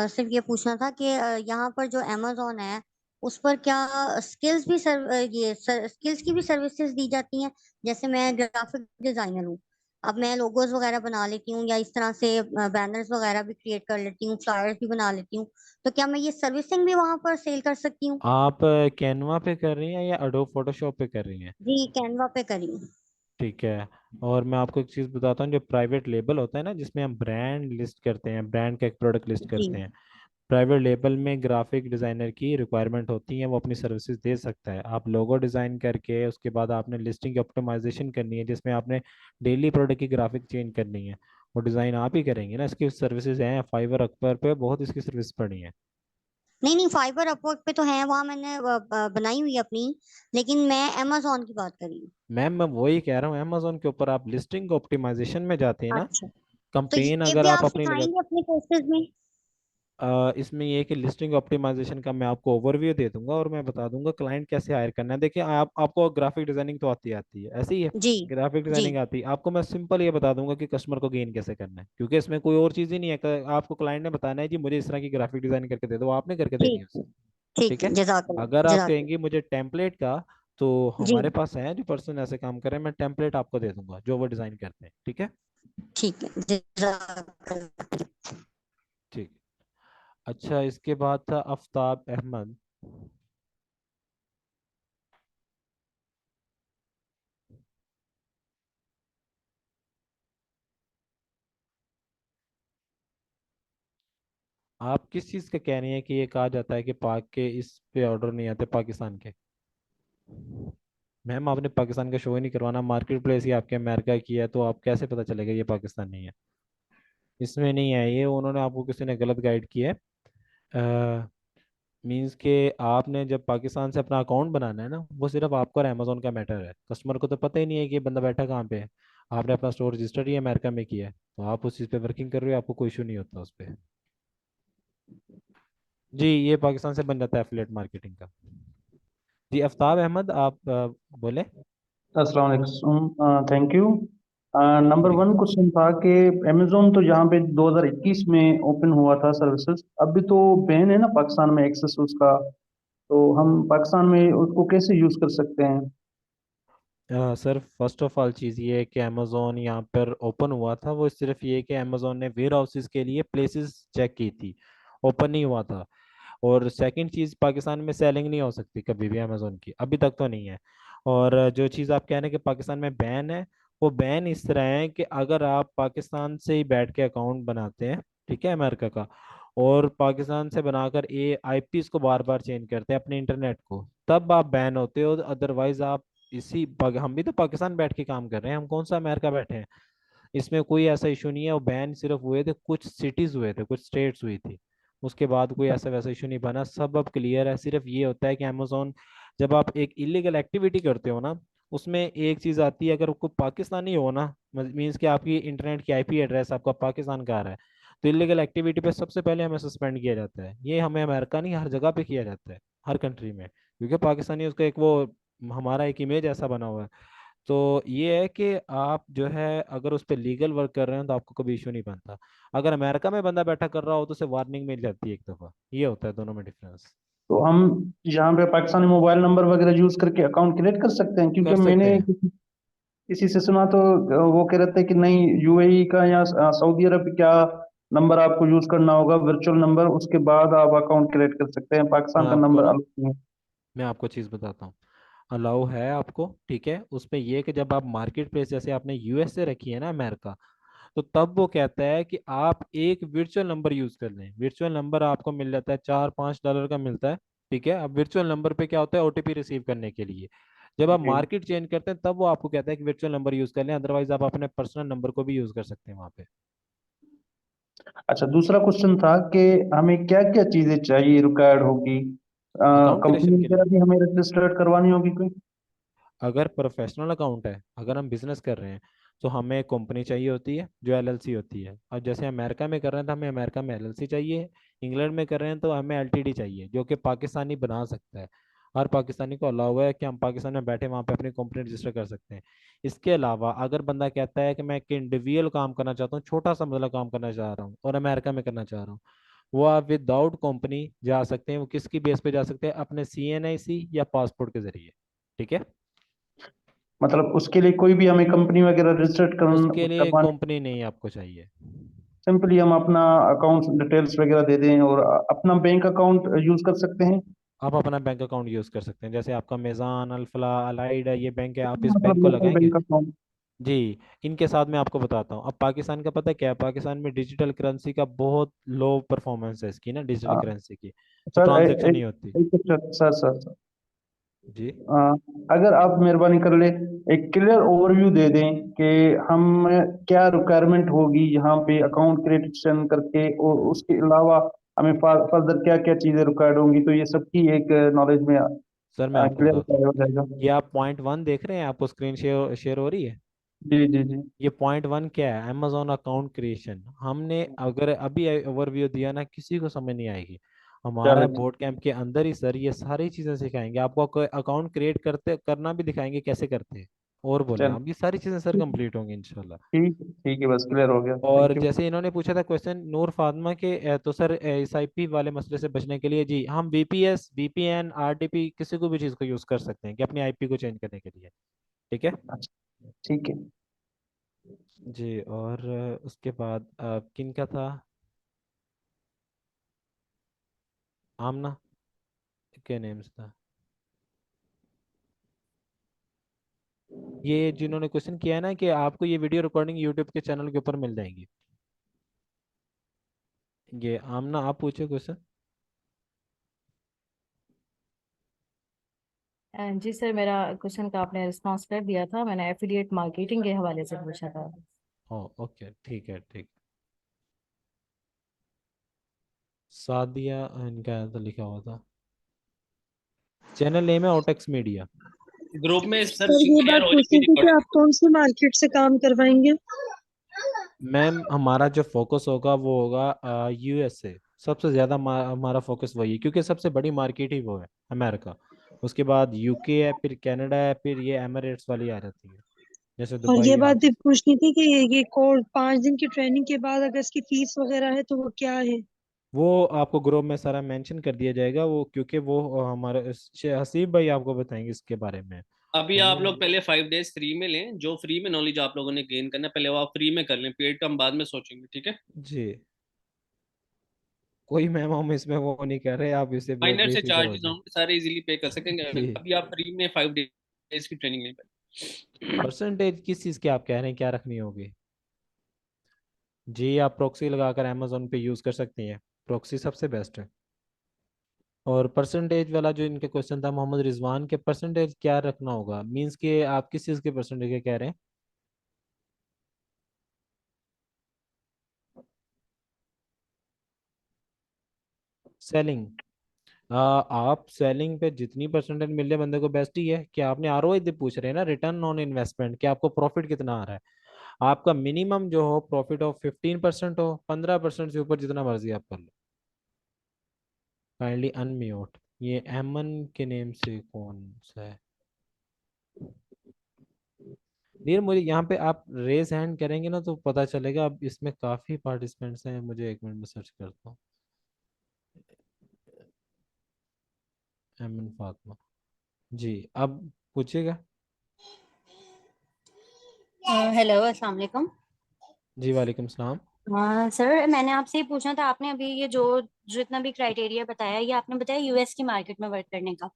J: सिर्फ ये पूछना था कि यहाँ पर जो अमेजोन है उस पर क्या स्किल्स भी स्किल्स की भी सर्विसेज दी जाती हैं? जैसे मैं ग्राफिक डिजाइनर हूँ, अब मैं लोगोज वगैरह बना लेती हूँ या इस तरह से बैनर्स वगैरह भी क्रिएट कर लेती हूँ, फ्लायर्स भी बना लेती हूँ, तो क्या मैं ये सर्विसिंग भी वहाँ पर सेल कर सकती हूँ?
B: आप कैनवा पे कर रही हैं या एडोब फोटोशॉप पे कर रही हैं?
J: जी कैनवा पे करी हूँ।
B: ठीक है। और मैं आपको एक चीज़ बताता हूँ, जो प्राइवेट लेबल होता है ना, जिसमें हम ब्रांड लिस्ट करते हैं, ब्रांड का एक प्रोडक्ट लिस्ट
J: जी
B: करते हैं, प्राइवेट लेबल में ग्राफिक डिज़ाइनर की रिक्वायरमेंट होती है, वो अपनी सर्विसेज दे सकता है। आप लोगो डिज़ाइन करके उसके बाद आपने लिस्टिंग ऑप्टिमाइजेशन करनी है, जिसमें आपने डेली प्रोडक्ट की ग्राफिक चेंज करनी है, वो डिज़ाइन आप ही करेंगे ना। इसकी सर्विसेज हैं, फाइवर अकबर पे बहुत इसकी सर्विस पड़ी है।
J: नहीं नहीं, फाइबर अपवर्क पे तो है, वहां मैंने बनाई हुई है अपनी, लेकिन मैं अमेजोन की बात कर रही हूँ।
B: मैम मैं वही कह रहा हूँ, अमेजोन के ऊपर आप लिस्टिंग ऑप्टिमाइजेशन में जाते हैं ना,
J: अच्छा, तो
B: कंपेन
J: ये
B: अगर
J: भी
B: आप
J: आप
B: अपनी लगा।
J: सिखाएंगे अपने कोर्सेज में?
B: इसमें ये है कि लिस्टिंग ऑप्टिमाइजेशन का मैं आपको ओवरव्यू दे दूंगा और मैं बता दूंगा क्लाइंट कैसे हायर करना है। देखिए आपको ग्राफिक डिजाइनिंग तो आती आती है, ऐसे ही है।
J: जी
B: ग्राफिक
J: जी
B: डिजाइनिंग आती है आपको, मैं सिंपल ये बता दूंगा कि कस्टमर को गेन कैसे करना है, क्योंकि इसमें कोई और चीज़ ही नहीं है। आपको क्लाइंट ने बताना है कि मुझे इस तरह की ग्राफिक डिजाइन करके दे दो, आपने करके देनी
J: ठीक
B: है उसे,
J: ठीक
B: ठीक है।
J: है,
B: अगर आप
J: जजाकल्ला।
B: कहेंगे मुझे टेम्पलेट का, तो
J: जी
B: हमारे पास है जो पर्सन ऐसे काम कर रहे हैं, मैं टेम्पलेट आपको दे दूंगा जो वो डिजाइन करते हैं, ठीक है।
J: ठीक है, जजाकल्ला।
B: ठीक। अच्छा, इसके बाद था आफ्ताब अहमद। आप किस चीज़ का कह रही हैं कि ये कहा जाता है कि पाक के इस पे ऑर्डर नहीं आते पाकिस्तान के? मैम आपने पाकिस्तान का शो ही नहीं करवाना, मार्केट प्लेस ही आपके अमेरिका की है, तो आप कैसे पता चलेगा ये पाकिस्तान नहीं है? इसमें नहीं है ये, उन्होंने आपको किसी ने गलत गाइड किया है। मीन्स के आपने जब पाकिस्तान से अपना अकाउंट बनाना है ना, वो सिर्फ आपका और अमेजोन का मैटर है, कस्टमर को तो पता ही नहीं है कि ये बंदा बैठा कहाँ पे है। आपने अपना स्टोर रजिस्टर ही अमेरिका में किया है, तो आप उस चीज़ पे वर्किंग कर रहे हो, आपको कोई इशू नहीं होता उस पर। जी, ये पाकिस्तान से बन जाता है एफिलिएट मार्केटिंग का। जी आफ्ताब अहमद, आप बोले।
K: अस्सलाम वालेकुम, thank you. Number one question था कि अमेजोन तो यहाँ पे 2021 में ओपन हुआ था सर्विसेज, अभी तो बैन है ना पाकिस्तान में एक्सेस उसका, तो हम पाकिस्तान में उसको कैसे यूज कर सकते हैं?
B: सर फर्स्ट ऑफ ऑल चीज़ ये है कि अमेजोन यहाँ पर ओपन हुआ था, वो सिर्फ ये कि अमेजोन ने वेयर हाउसेस के लिए प्लेसेस चेक की थी, ओपन नहीं हुआ था। और सेकंड चीज़, पाकिस्तान में सेलिंग नहीं हो सकती कभी भी अमेजोन की, अभी तक तो नहीं है। और जो चीज़ आप कह रहे हैं कि पाकिस्तान में बैन है, वो बैन इस तरह है कि अगर आप पाकिस्तान से ही बैठ के अकाउंट बनाते हैं, ठीक है, अमेरिका का, और पाकिस्तान से बनाकर ये आईपीस को बार बार चेंज करते हैं अपने इंटरनेट को, तब आप बैन होते हो। अदरवाइज आप हम भी तो पाकिस्तान बैठ के काम कर रहे हैं, हम कौन सा अमेरिका बैठे हैं। इसमें कोई ऐसा इशू नहीं है। वो बैन सिर्फ हुए थे कुछ सिटीज हुए थे, कुछ स्टेट्स हुई थी, उसके बाद कोई ऐसा वैसा इशू नहीं बना, सब अब क्लियर है। सिर्फ ये होता है कि अमेजोन, जब आप एक इलीगल एक्टिविटी करते हो ना, उसमें एक चीज आती है, अगर कोई पाकिस्तानी हो ना, मीन्स कि आपकी इंटरनेट की आईपी एड्रेस आपका पाकिस्तान का आ रहा है, तो इलीगल एक्टिविटी पे सबसे पहले हमें सस्पेंड किया जाता है। ये हमें अमेरिका नहीं, हर जगह पे किया जाता है, हर कंट्री में, क्योंकि पाकिस्तानी उसका एक वो, हमारा एक इमेज ऐसा बना हुआ है। तो ये है कि आप जो है अगर उस पर लीगल वर्क कर रहे हैं तो आपको कभी इशू नहीं बनता। अगर अमेरिका में बंदा बैठा कर रहा हो तो उसे वार्निंग मिल जाती है एक दफा। ये होता है दोनों में डिफरेंस।
K: तो हम यहाँ पे पाकिस्तानी मोबाइल नंबर वगैरह यूज करके अकाउंट क्रिएट कर सकते हैं?
B: कर
K: क्योंकि
B: सकते
K: मैंने
B: हैं।
K: किसी से सुना तो वो कह रहे थे कि नहीं, यूएई का या सऊदी अरब क्या नंबर आपको यूज करना होगा, वर्चुअल नंबर, उसके बाद आप अकाउंट क्रिएट कर सकते हैं,
B: मैं
K: पाकिस्तान का
B: आपको
K: नंबर
B: ना
K: अलग नहीं है।
B: मैं आपको चीज़ बताता हूँ। अलाउ है आपको, ठीक है, उसमें ये कि जब आप मार्केट प्लेस, जैसे आपने यूएस से रखी है ना अमेरिका, तो तब वो कहता है कि आप एक वर्चुअल नंबर यूज कर लें। वर्चुअल नंबर आपको मिल जाता है, $4-5 का मिलता है, ठीक है। अब वर्चुअल नंबर पे क्या होता है, ओटीपी रिसीव करने के लिए। जब आप
K: जी।
B: मार्केट चेंज करते हैं तब वो आपको कहता है कि वर्चुअल नंबर यूज कर लें, अदरवाइज आप अपने पर्सनल नंबर को भी यूज कर सकते हैं वहाँ पे।
K: अच्छा, दूसरा क्वेश्चन था कि हमें क्या क्या चीजें चाहिए, रिक्वायर्ड होगी,
B: अकाउंट क्रिएशन
K: कंपनी
B: के लिए,
K: वगैरह भी हमें रजिस्टर्ड करवानी होगी कोई?
B: अगर प्रोफेशनल अकाउंट है, अगर हम बिजनेस कर रहे हैं, तो हमें कंपनी चाहिए होती है जो एलएलसी होती है। और जैसे अमेरिका में कर रहे हैं तो हमें अमेरिका में एलएलसी चाहिए। इंग्लैंड में कर रहे हैं तो हमें एलटीडी चाहिए, जो कि पाकिस्तानी बना सकता है। हर पाकिस्तानी को अलाउ है कि हम पाकिस्तान में बैठे वहाँ पे अपनी कंपनी रजिस्टर कर सकते हैं। इसके अलावा अगर बंदा कहता है कि मैं एक इंडिविजुअल काम करना चाहता हूँ, छोटा सा मतलब काम करना चाह रहा हूँ और अमेरिका में करना चाह रहा हूँ, वो आप विदाउट कंपनी जा सकते हैं। वो किसकी बेस पे जा सकते हैं, अपने सीएनआईसी या पासपोर्ट के जरिए, ठीक है।
K: मतलब उसके लिए कोई भी हमें कंपनी वगैरह रजिस्टर्ड
B: उसके लिए
K: करवानी?
B: कंपनी नहीं आपको चाहिए।
K: सिंपली हम अपना अकाउंट डिटेल्स वगैरह दे दें और अपना बैंक अकाउंट यूज कर सकते हैं?
B: आप अपना बैंक अकाउंट यूज कर सकते हैं, जैसे आपका मेज़ान, अल्फला, अलाइड है, ये बैंक है, आप इस बैंक
K: मतलब
B: को
K: लोकल
B: लगाएंगे।
K: Bank account.
B: जी। इनके साथ मैं आपको बताता हूँ, अब पाकिस्तान का पता है क्या है, पाकिस्तान में डिजिटल करेंसी का बहुत लो परफॉर्मेंस है इसकी ना, डिजिटल करेंसी की, तो
K: सर
B: ट्रांजैक्शन नहीं होती।
K: सर सर सर,
B: जी।
K: अ, अगर आप मेहरबानी कर ले, एक क्लियर ओवरव्यू दे दें कि हम क्या रिक्वायरमेंट होगी यहाँ पे अकाउंट क्रिएशन करके, और उसके अलावा हमें फर्दर क्या क्या चीजें रिक्वायर्ड होंगी, तो ये सबकी एक नॉलेज में
B: सर मैं आपको बताता हूँ,
K: क्लियर हो जाएगा।
B: ये आप पॉइंट 1 देख रहे हैं, आपको स्क्रीन शेयर शेयर हो रही है।
K: जी जी जी।
B: ये पॉइंट 1 क्या है, अमेजोन अकाउंट क्रिएशन। हमने अगर अभी ओवरव्यू दिया ना, किसी को समझ नहीं आएगी। हमारा
K: चलो।
B: बोर्ड कैंप के अंदर ही सर ये सारी चीजें सिखाएंगे आपको, अकाउंट क्रिएट करते करना भी दिखाएंगे कैसे करते हैं। और बोले
K: चलो,
B: हम, ये सारी चीजें सर कंप्लीट होंगी इंशाल्लाह।
K: ठीक है, बस क्लियर हो गया,
B: और
K: थैंक यू।
B: जैसे इन्होंने पूछा था क्वेश्चन नूर फातिमा के, तो सर इस आईपी वाले मसले से बचने के लिए जी हम वीपीएस, वीपीएन, आरटीपी, किसी को भी चीज को यूज कर सकते हैं कि अपनी आईपी को चेंज करने के लिए, ठीक है।
K: अच्छा, ठीक है।
B: जी। और उसके बाद किन का था, आमना के नेम्स था। ये जिन्होंने क्वेश्चन किया है ना कि आपको ये वीडियो रिकॉर्डिंग यूट्यूब के चैनल के ऊपर मिल जाएंगी, ये आमना आप पूछे क्वेश्चन।
L: जी सर, मेरा क्वेश्चन का आपने रिस्पांस कर दिया था, मैंने एफिलिएट मार्केटिंग के हवाले से पूछा था।
B: ओ ओके, ठीक है, ठीक। सादिया, इनका तो लिखा हुआ था, चैनल नेम है ओटेक्स मीडिया।
A: ग्रुप में सर
F: सर ये
A: शेयर
F: बात
A: हो
F: पूछनी
A: जाएगी
F: थी कि
A: रिकॉर्डिंग।
F: आप कौन सी मार्केट से काम करवाएंगे?
B: मैम हमारा जो फोकस होगा वो होगा यूएसए, सबसे ज़्यादा हमारा फोकस वही है, क्योंकि सबसे बड़ी मार्केट ही वो है अमेरिका। उसके बाद यूके है, फिर कनाडा है, फिर ये एमिरेट्स वाली आ जाती है। जैसे
F: और ये
B: दुबई
F: बात
B: आप।
F: भी पूछनी थी कि ये कोर्स 5 दिन की ट्रेनिंग के बाद अगर इसकी फीस वगैरह है तो वो क्या है?
B: वो आपको ग्रुप में सारा मेंशन कर दिया जाएगा, वो क्योंकि वो हमारे हसीब भाई आपको बताएंगे इसके बारे में।
A: अभी आप लोग
B: हमें
A: पहले 5 डेज फ्री में लें, जो फ्री में नॉलेज आप लोगों ने गेन करना है पहले वो आप फ्री में कर लें, पेड का हम बाद में सोचेंगे, ठीक है?
B: जी, कोई मैम हम इसमें वो नहीं कर रहे, आप इसे
A: माइनर से
B: बेफिक्र हो
A: चार्जेस
B: जाए।
A: होंगे सारे इजीली पे कर सकेंगे।
B: जी।
A: अभी आप फ्री में 5 डेज की ट्रेनिंग लें पहले।
B: परसेंटेज किस चीज़ की आप कह रहे हैं, क्या रखनी होगी? जी, आप प्रॉक्सी लगाकर अमेजोन पे यूज़ कर सकती हैं, प्रॉक्सी सबसे बेस्ट है। और परसेंटेज वाला जो इनके क्वेश्चन था मोहम्मद रिजवान के, परसेंटेज क्या रखना होगा, मींस के आप किस चीज़ के परसेंटेज के कह रहे हैं? सेलिंग। आप सेलिंग पे जितनी परसेंटेज मिल जाए बंदे को बेस्ट ही है। क्या आपने आरओआई पूछ रहे हैं ना, रिटर्न ऑन इन्वेस्टमेंट, कि आपको प्रॉफिट कितना आ रहा है? आपका मिनिमम जो हो प्रॉफिट हो 15% हो, 15% से ऊपर जितना मर्जी आप कर लो। Kindly unmute. ये एमन के नेम से कौन सा है? धीरे मुझे यहाँ पे आप रेज हैंड करेंगे ना तो पता चलेगा। अब इसमें काफी पार्टिसिपेंट्स हैं, मुझे एक मिनट में सर्च करता हूँ। एमन फातिमा। जी, अब पूछिएगा।
L: हेलो, अस्सलाम वालेकुम।
B: जी वालेकुम सलाम।
L: सर, मैंने आपसे ये पूछना था, आपने अभी ये जो जितना भी क्राइटेरिया बताया, ये आपने बताया यूएस की मार्केट में वर्क करने का,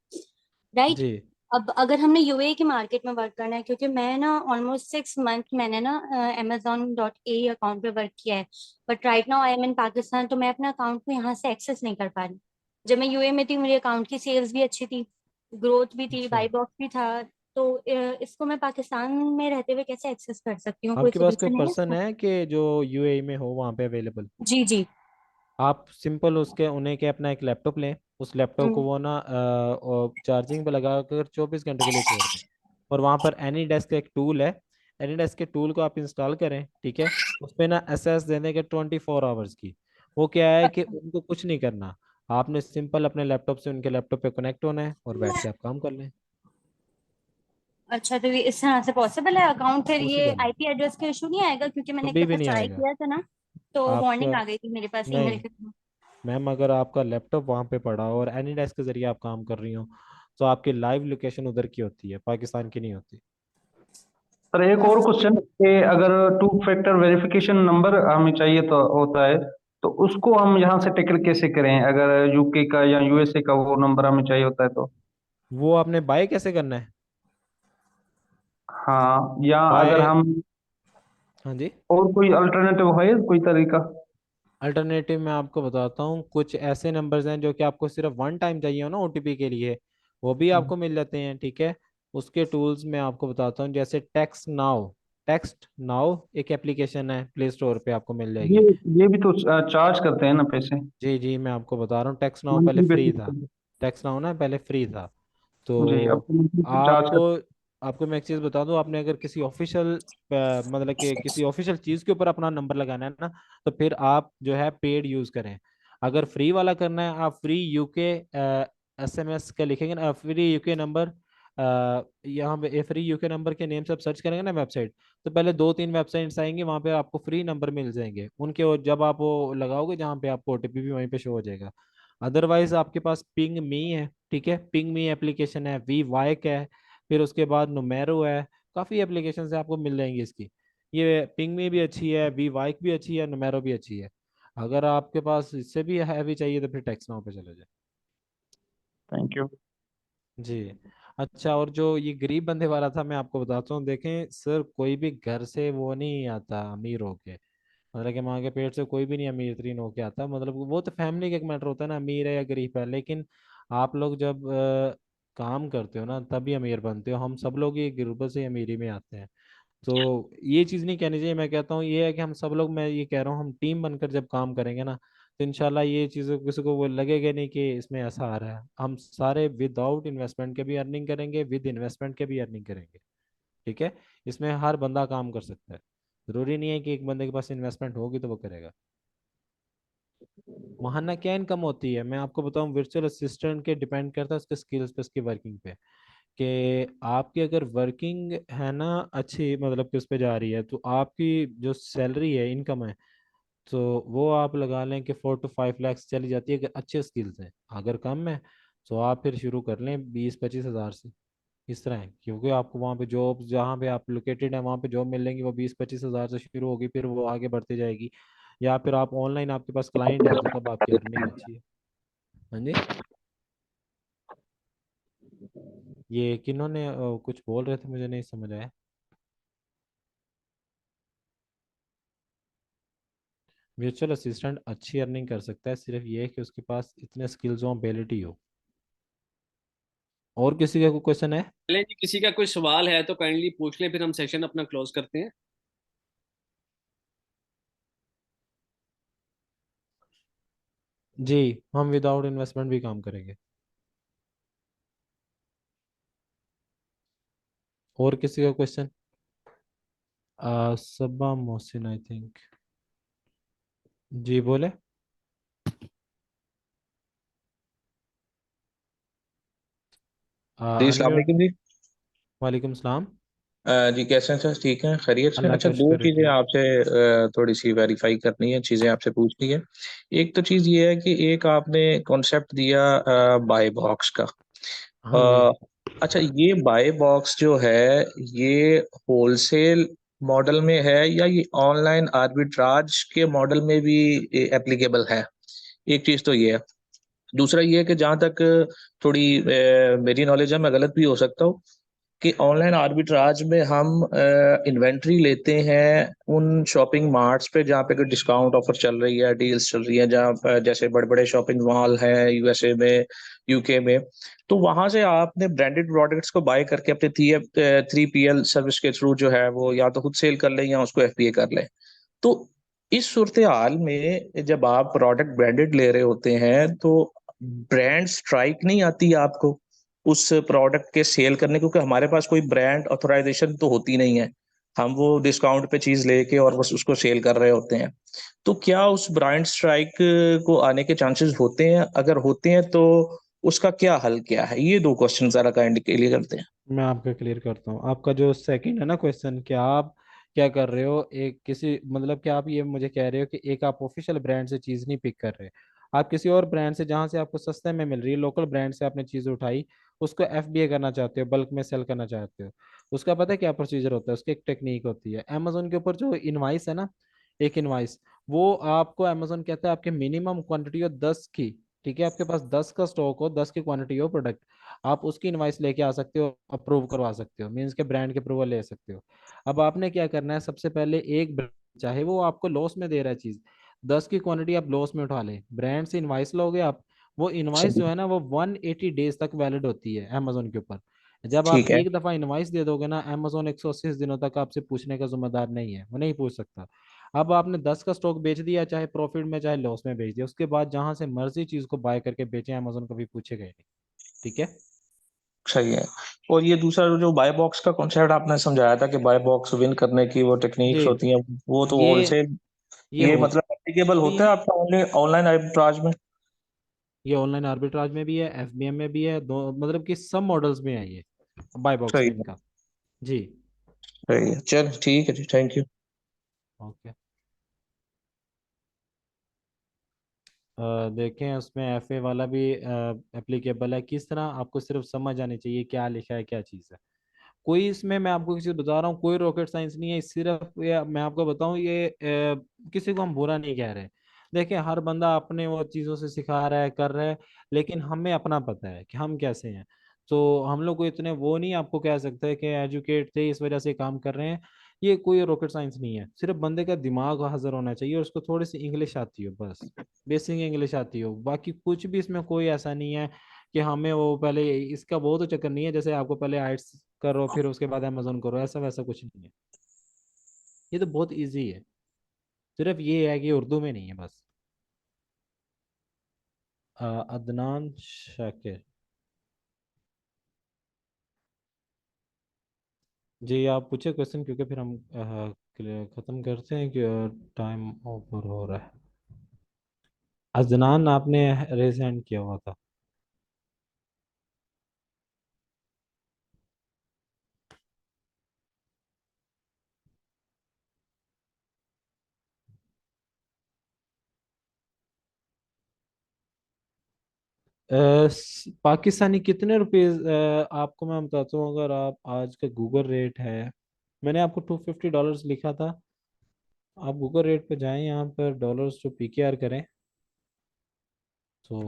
L: राइट?
B: जी
L: अब अगर हमने यूए की मार्केट में वर्क करना है, क्योंकि मैं ना ऑलमोस्ट 6 मंथ मैंने ना amazon.a अकाउंट पे वर्क किया है, but right now I am in Pakistan, तो मैं अपने अकाउंट को यहाँ से एक्सेस नहीं कर पा रही। जब मैं यूए में थी मेरे अकाउंट की सेल्स भी अच्छी थी, ग्रोथ भी थी,
B: अच्छा,
L: बाई बॉक्स भी था। तो इसको मैं पाकिस्तान में रहते हुए कैसे एक्सेस कर सकती हूँ? कोई
B: आपके पास कोई
L: सोल्यूशन है
B: पर्सन
L: इसका?
B: है कि जो यूएई में हो वहाँ पे अवेलेबल?
L: जी जी।
B: आप सिंपल उसके उन्हें के अपना एक लैपटॉप लें, उस लैपटॉप को
L: हम्म।
B: वो ना चार्जिंग पे लगा कर 24 घंटे के लिए छोड़ दें। और वहाँ पर एनी डेस्क एक टूल है, एनी डेस्क के टूल को आप इंस्टॉल करें, ठीक है? उस पे ना एसएस देने के 24 आवर्स की। वो क्या है कि उनको कुछ नहीं करना, आपने सिंपल अपने लैपटॉप से उनके लैपटॉप पे कनेक्ट होना है और बैठ के आप काम कर लें।
L: अच्छा, तो ये इस तरह से पॉसिबल है अकाउंट? फिर ये
B: पॉसिबल है,
L: आईपी एड्रेस का इशू नहीं आएगा? क्योंकि मैंने एक
B: कभी भी
L: दफा
B: नहीं
L: ट्राई
B: आएगा।
L: किया था ना, तो वार्निंग
B: आपका
L: आ गई थी मेरे पास ईमेल
B: नहीं
L: के थ्रू।
B: मैम, अगर आपका लैपटॉप वहाँ पे पड़ा हो और एनी डेस्क के जरिए आप काम कर रही हो तो आपकी लाइव लोकेशन उधर की होती है, पाकिस्तान की नहीं होती।
K: सर एक और क्वेश्चन कि अगर टू फैक्टर वेरिफिकेशन नंबर हमें चाहिए तो होता है, तो उसको हम यहाँ से टैकल कैसे करें अगर यूके का या यूएसए का वो नंबर हमें चाहिए होता है तो?
B: वो आपने बाय कैसे करना है?
K: हाँ, या अगर
B: बाय।
K: हम
B: हाँ जी।
K: और कोई अल्टरनेटिव है कोई तरीका?
B: अल्टरनेटिव मैं आपको बताता हूँ, कुछ ऐसे नंबर्स हैं जो कि आपको सिर्फ वन टाइम चाहिए हो ना ओटीपी के लिए, वो भी आपको मिल जाते हैं, ठीक है? उसके टूल्स मैं आपको बताता हूँ, जैसे टेक्स्ट नाउ एक एप्लीकेशन है, प्ले स्टोर पे आपको मिल
K: ये
B: जाएगी।
K: ये भी तो चार्ज करते हैं ना पैसे,
B: जी जी, मैं आपको बता रहा हूँ, टेक्स्ट नाउ पहले
K: मंथली
B: फ्री
K: बेसिस
B: था।
K: पे?
B: टेक्स्ट नाउ ना पहले फ्री था।
K: जी, अब
B: तो
K: तो मंथली चार्ज
B: आपको
K: कर।
B: आपको मैं एक चीज़ बता दूं, आपने अगर किसी ऑफिशियल मतलब कि किसी ऑफिशियल चीज़ के ऊपर अपना नंबर लगाना है ना, तो फिर आप जो है पेड यूज़ करें। अगर फ्री वाला करना है, आप फ्री यूके एसएमएस का लिखेंगे ना, फ्री यूके नंबर, यहाँ पे फ्री यूके नंबर के नेम से आप सर्च करेंगे ना वेबसाइट, तो पहले 2-3 वेबसाइट्स आएंगी, वहाँ पे आपको फ्री नंबर मिल जाएंगे उनके, और जब आप वो लगाओगे जहाँ पे आपको ओटीपी भी वहीं पे शो हो जाएगा। अदरवाइज आपके पास पिंग मी है, ठीक है? पिंग मी एप्लीकेशन है, वी वाइक है, फिर उसके बाद नुमेरो है, काफ़ी एप्लीकेशन से आपको मिल जाएंगी इसकी। ये पिंग मी भी अच्छी है, वी वाइक भी अच्छी है, नुमेरो भी अच्छी है। अगर आपके पास इससे भी हैवी चाहिए तो फिर टेक्स्ट नाउ पे चले जाए।
K: Thank you.
B: जी। अच्छा, और जो ये गरीब बंदे वाला था मैं आपको बताता हूँ, देखें सर, कोई भी घर से वो नहीं आता अमीर होके, मतलब कि माँ के पेट से कोई भी नहीं अमीर तरीन होके आता, मतलब वो तो फैमिली का एक मैटर होता है ना, अमीर है या गरीब है, लेकिन आप लोग जब काम करते हो ना तभी अमीर बनते हो। हम सब लोग ये गुर्बत से अमीरी में आते हैं। तो ये चीज़ नहीं कहनी चाहिए, मैं कहता हूँ ये है कि हम सब लोग, मैं ये कह रहा हूँ, हम टीम बनकर जब काम करेंगे ना तो इंशाल्लाह ये चीज़ें किसी को वो लगेगा नहीं कि इसमें ऐसा आ रहा है। हम सारे विदाउट इन्वेस्टमेंट के भी अर्निंग करेंगे, विद इन्वेस्टमेंट के भी अर्निंग करेंगे, ठीक है? इसमें हर बंदा काम कर सकता है, जरूरी नहीं है कि एक बंदे के पास इन्वेस्टमेंट होगी तो वो करेगा। महाना क्या इनकम होती है मैं आपको बताऊं, वर्चुअल असिस्टेंट के डिपेंड करता है उसके स्किल्स पे, उसकी वर्किंग पे। कि आपकी अगर वर्किंग है ना अच्छी, मतलब कि उस पे जा रही है, तो आपकी जो सैलरी है, इनकम है, तो वो आप लगा लें कि 4 to 5 लाख चली जाती है अगर अच्छे स्किल्स हैं। अगर कम है तो आप फिर शुरू कर लें 20-25 हज़ार से। इस तरह है, क्योंकि आपको वहाँ पे जॉब, जहाँ पे आप लोकेटेड है वहाँ पे जॉब मिलेंगी, वो 20-25 हज़ार से शुरू होगी, फिर वो आगे बढ़ती जाएगी। या फिर आप ऑनलाइन, आपके पास क्लाइंट है तो तब आपकी अर्निंग अच्छी है। हाँ जी। ये किन्होंने कुछ बोल रहे थे, मुझे नहीं समझ आया। वर्चुअल असिस्टेंट अच्छी अर्निंग कर सकता है, सिर्फ ये है कि उसके पास इतने स्किल्स हो, एबिलिटी हो। और किसी का कोई क्वेश्चन है?
A: चलें जी, किसी का कोई सवाल है तो काइंडली पूछ लें, फिर हम सेशन अपना क्लोज करते हैं।
B: जी, हम विदाउट इन्वेस्टमेंट भी काम करेंगे। और किसी का question? Saba Mohsin, I think. जी बोले।
M: जी अस्सलाम
B: अनम्यूट।
M: वालेकुम जी।
B: वालेकुम सलाम।
M: जी कैसे हैं सर, ठीक हैं, खैरियत से?
B: अल्लाह
M: अच्छा,
B: का
M: दो
B: शुक्र है,
M: चीज़ें
B: ठीक।
M: आपसे थोड़ी सी वेरीफाई करनी है, चीज़ें आपसे पूछनी है। एक तो चीज़ ये है कि एक आपने कॉन्सेप्ट दिया बाय बॉक्स का।
B: हाँ जी।
M: अ, अच्छा, ये बाय बॉक्स जो है ये होलसेल मॉडल में है या ये ऑनलाइन आर्बिट्राज के मॉडल में भी एप्लीकेबल है? एक चीज़ तो ये है। दूसरा ये है कि जहाँ तक थोड़ी मेरी नॉलेज है, मैं गलत भी हो सकता हूँ, कि ऑनलाइन आर्बिट्राज में हम इन्वेंट्री लेते हैं उन शॉपिंग मार्ट्स पे जहाँ पे कोई डिस्काउंट ऑफर चल रही है, डील्स चल रही है, जहाँ जैसे बड़े-बड़े शॉपिंग मॉल हैं यूएसए में, यूके में। तो वहाँ से आपने ब्रांडेड प्रोडक्ट्स को बाय करके अपने 3PL सर्विस के थ्रू जो है वो या तो खुद सेल कर लें या उसको एफबीए कर लें। तो इस सूरत-ए-हाल में जब आप प्रोडक्ट ब्रांडेड ले रहे होते हैं, तो ब्रांड स्ट्राइक नहीं आती आपको, उस प्रोडक्ट के सेल करने, क्योंकि हमारे पास कोई ब्रांड ऑथराइज़ेशन तो होती नहीं है। हम वो डिस्काउंट पे चीज़ लेके और बस उसको सेल कर रहे होते हैं। तो क्या उस ब्रांड स्ट्राइक को आने के चांसेस होते हैं? अगर होते हैं तो उसका क्या हल क्या है? ये 2 क्वेश्चन ज़रा काइंडली क्लियर करते हैं।
B: मैं आपका क्लियर करता हूँ। आपका जो सेकंड है ना क्वेश्चन, कि आप क्या कर रहे हो, एक किसी, मतलब कि आप ये मुझे कह रहे हो कि एक आप ऑफिशियल ब्रांड से चीज़ नहीं पिक कर रहे, आप किसी और ब्रांड से, जहाँ से आपको सस्ते में मिल रही है, लोकल ब्रांड से आपने चीज़ उठाई, उसको एफबीए करना चाहते हो, बल्क में सेल करना चाहते हो। उसका पता है क्या प्रोसीजर होता है? उसकी एक टेक्निक होती है। अमेजोन के ऊपर जो इनवाइस है ना, एक इनवाइस, वो आपको अमेजोन कहता है आपके मिनिमम क्वांटिटी हो 10 की। ठीक है, आपके पास 10 का स्टॉक हो, 10 की क्वांटिटी हो प्रोडक्ट, आप उसकी इनवाइस लेके आ सकते हो, अप्रूव करवा सकते हो, मीन्स के ब्रांड के अप्रूवल ले सकते हो। अब आपने क्या करना है, सबसे पहले एक brand, चाहे वो आपको लॉस में दे रहा है चीज, 10 की क्वांटिटी आप लॉस में उठा लें, ब्रांड से इनवाइस लोगे आप। वो इनवाइस जो है ना, वो 180 डेज तक वैलिड होती है अमेजोन के ऊपर। जब आप
M: ठीक है।
B: एक दफा इनवाइस दे दोगे ना, अमेजोन 180 दिनों तक आपसे पूछने का जिम्मेदार नहीं है, वो नहीं पूछ सकता। अब आपने 10 का स्टॉक बेच दिया, चाहे प्रॉफिट में चाहे लॉस में बेच दिया, उसके बाद जहां से मर्जी चीज को बाय करके बेचे, अमेजोन कभी पूछेगा ही नहीं। ठीक है।
M: सही है। और ये दूसरा जो बाय बॉक्स का कॉन्सेप्ट आपने समझाया था कि बाय बॉक्स विन करने की वो टेक्निक्स
B: जी,
M: होती हैं, वो तो
B: ये
M: होलसेल,
B: ये
M: ये
B: होल
M: मतलब एप्लीकेबल
B: भी
M: होता
B: है,
M: है आपका ओनली ऑनलाइन आर्बिट्राज में?
B: ये ऑनलाइन आर्बिट्राज में भी है, एफबीएम में भी है, दो मतलब कि सब मॉडल्स में है ये बाय बॉक्स
M: सही
B: विन
M: है,
B: का। जी।
M: सही है। चल ठीक है जी, थैंक यू।
B: ओके। देखें, उसमें एफए वाला भी एप्लीकेबल है। किस तरह, आपको सिर्फ समझ आनी चाहिए क्या लिखा है, क्या चीज़ है। कोई इसमें, मैं आपको किसी बता रहा हूँ, कोई रॉकेट साइंस नहीं है, सिर्फ मैं आपको बताऊं, ये किसी को हम बुरा नहीं कह रहे। देखिए, हर बंदा अपने वो चीज़ों से सिखा रहा है, कर रहा है, लेकिन हमें अपना पता है कि हम कैसे हैं। तो हम लोग को इतने वो नहीं आपको कह सकते कि एजुकेट थे इस वजह से काम कर रहे हैं। ये कोई रॉकेट साइंस नहीं है, सिर्फ बंदे का दिमाग हाजिर होना चाहिए और उसको थोड़ी सी इंग्लिश आती हो, बस बेसिक इंग्लिश आती हो, बाकी कुछ भी इसमें कोई ऐसा नहीं है कि हमें वो पहले, इसका वो तो चक्कर नहीं है जैसे आपको पहले आइट्स करो फिर उसके बाद अमेजोन करो, ऐसा वैसा कुछ नहीं है। ये तो बहुत इजी है, सिर्फ ये है कि उर्दू में नहीं है बस। अदनान शाकिर। जी आप पूछे क्वेश्चन, क्योंकि फिर हम खत्म करते हैं कि टाइम ओवर हो रहा है। अदनान, आपने रेज हैंड किया हुआ था। पाकिस्तानी कितने रुपीज, आपको मैं बताता हूँ। अगर आप आज का गूगल रेट है, मैंने आपको $250 लिखा था। आप गूगल रेट पे जाएं, यहाँ पर डॉलर्स जो PKR करें तो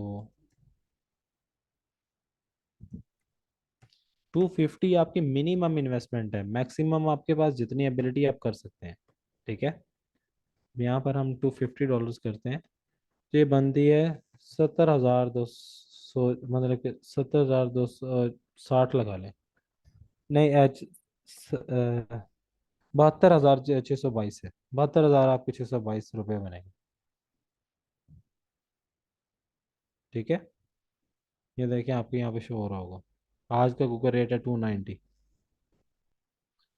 B: 250 आपकी मिनिमम इन्वेस्टमेंट है। मैक्सिमम आपके पास जितनी एबिलिटी आप कर सकते हैं, ठीक है। यहाँ पर हम $250 करते हैं तो ये बनती है 70,200, मतलब कि 70,260 लगा लें। नहीं 72,622 है। 72,000 आपके 622 रुपये बनेंगे, ठीक है। ये देखिए आपके यहाँ पे शो हो रहा होगा। आज का गूगल रेट है 290।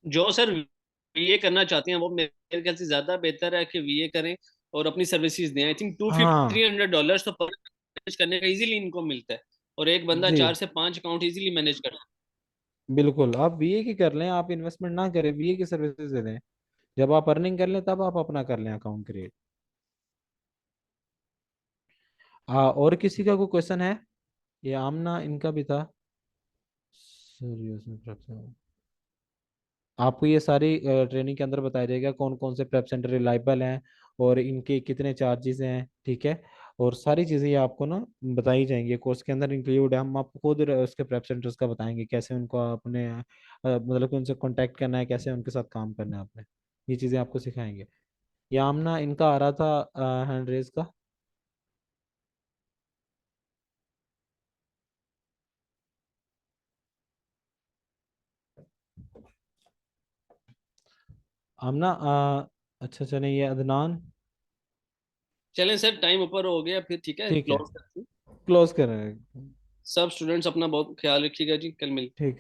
A: जो सर वीए करना चाहते हैं वो मेरे ख्याल से ज्यादा बेहतर है कि वीए करें और अपनी सर्विसेज दें। आई थिंक
B: हाँ
A: $250-300 तो पर मैनेज करने का इजीली इनको मिलता है, और एक बंदा
B: जी
A: 4 से 5 अकाउंट इजीली मैनेज करता है।
B: बिल्कुल, आप VA की कर लें, आप इन्वेस्टमेंट ना करें, VA की सर्विसेज दे दें। जब आप अर्निंग कर लें तब आप अपना कर लें अकाउंट क्रिएट। और किसी का कोई क्वेश्चन है? ये आमना इनका भी था सर, ये उसमें आपको ये सारी ट्रेनिंग के अंदर बताया जाएगा कौन कौन से प्रेप सेंटर रिलायबल हैं और इनके कितने चार्जेस हैं, ठीक है। और सारी चीज़ें ये आपको ना बताई जाएंगी, कोर्स के अंदर इंक्लूड है। हम आपको खुद उसके प्रेप सेंटर्स का बताएंगे, कैसे उनको अपने मतलब कि उनसे कांटेक्ट करना है, कैसे उनके साथ काम करना है आपने। ये चीज़ें आपको सिखाएंगे। ये आमना इनका आ रहा था हैंड रेज का। आमना अच्छा चलिए, ये अदनान।
A: चलें सर, टाइम ऊपर हो गया, फिर ठीक है
B: ठीक है,
A: क्लोज करते हैं।
B: क्लोज कर रहे हैं।
A: सब स्टूडेंट्स अपना बहुत ख्याल रखिएगा जी, कल मिलते हैं।
B: ठीक।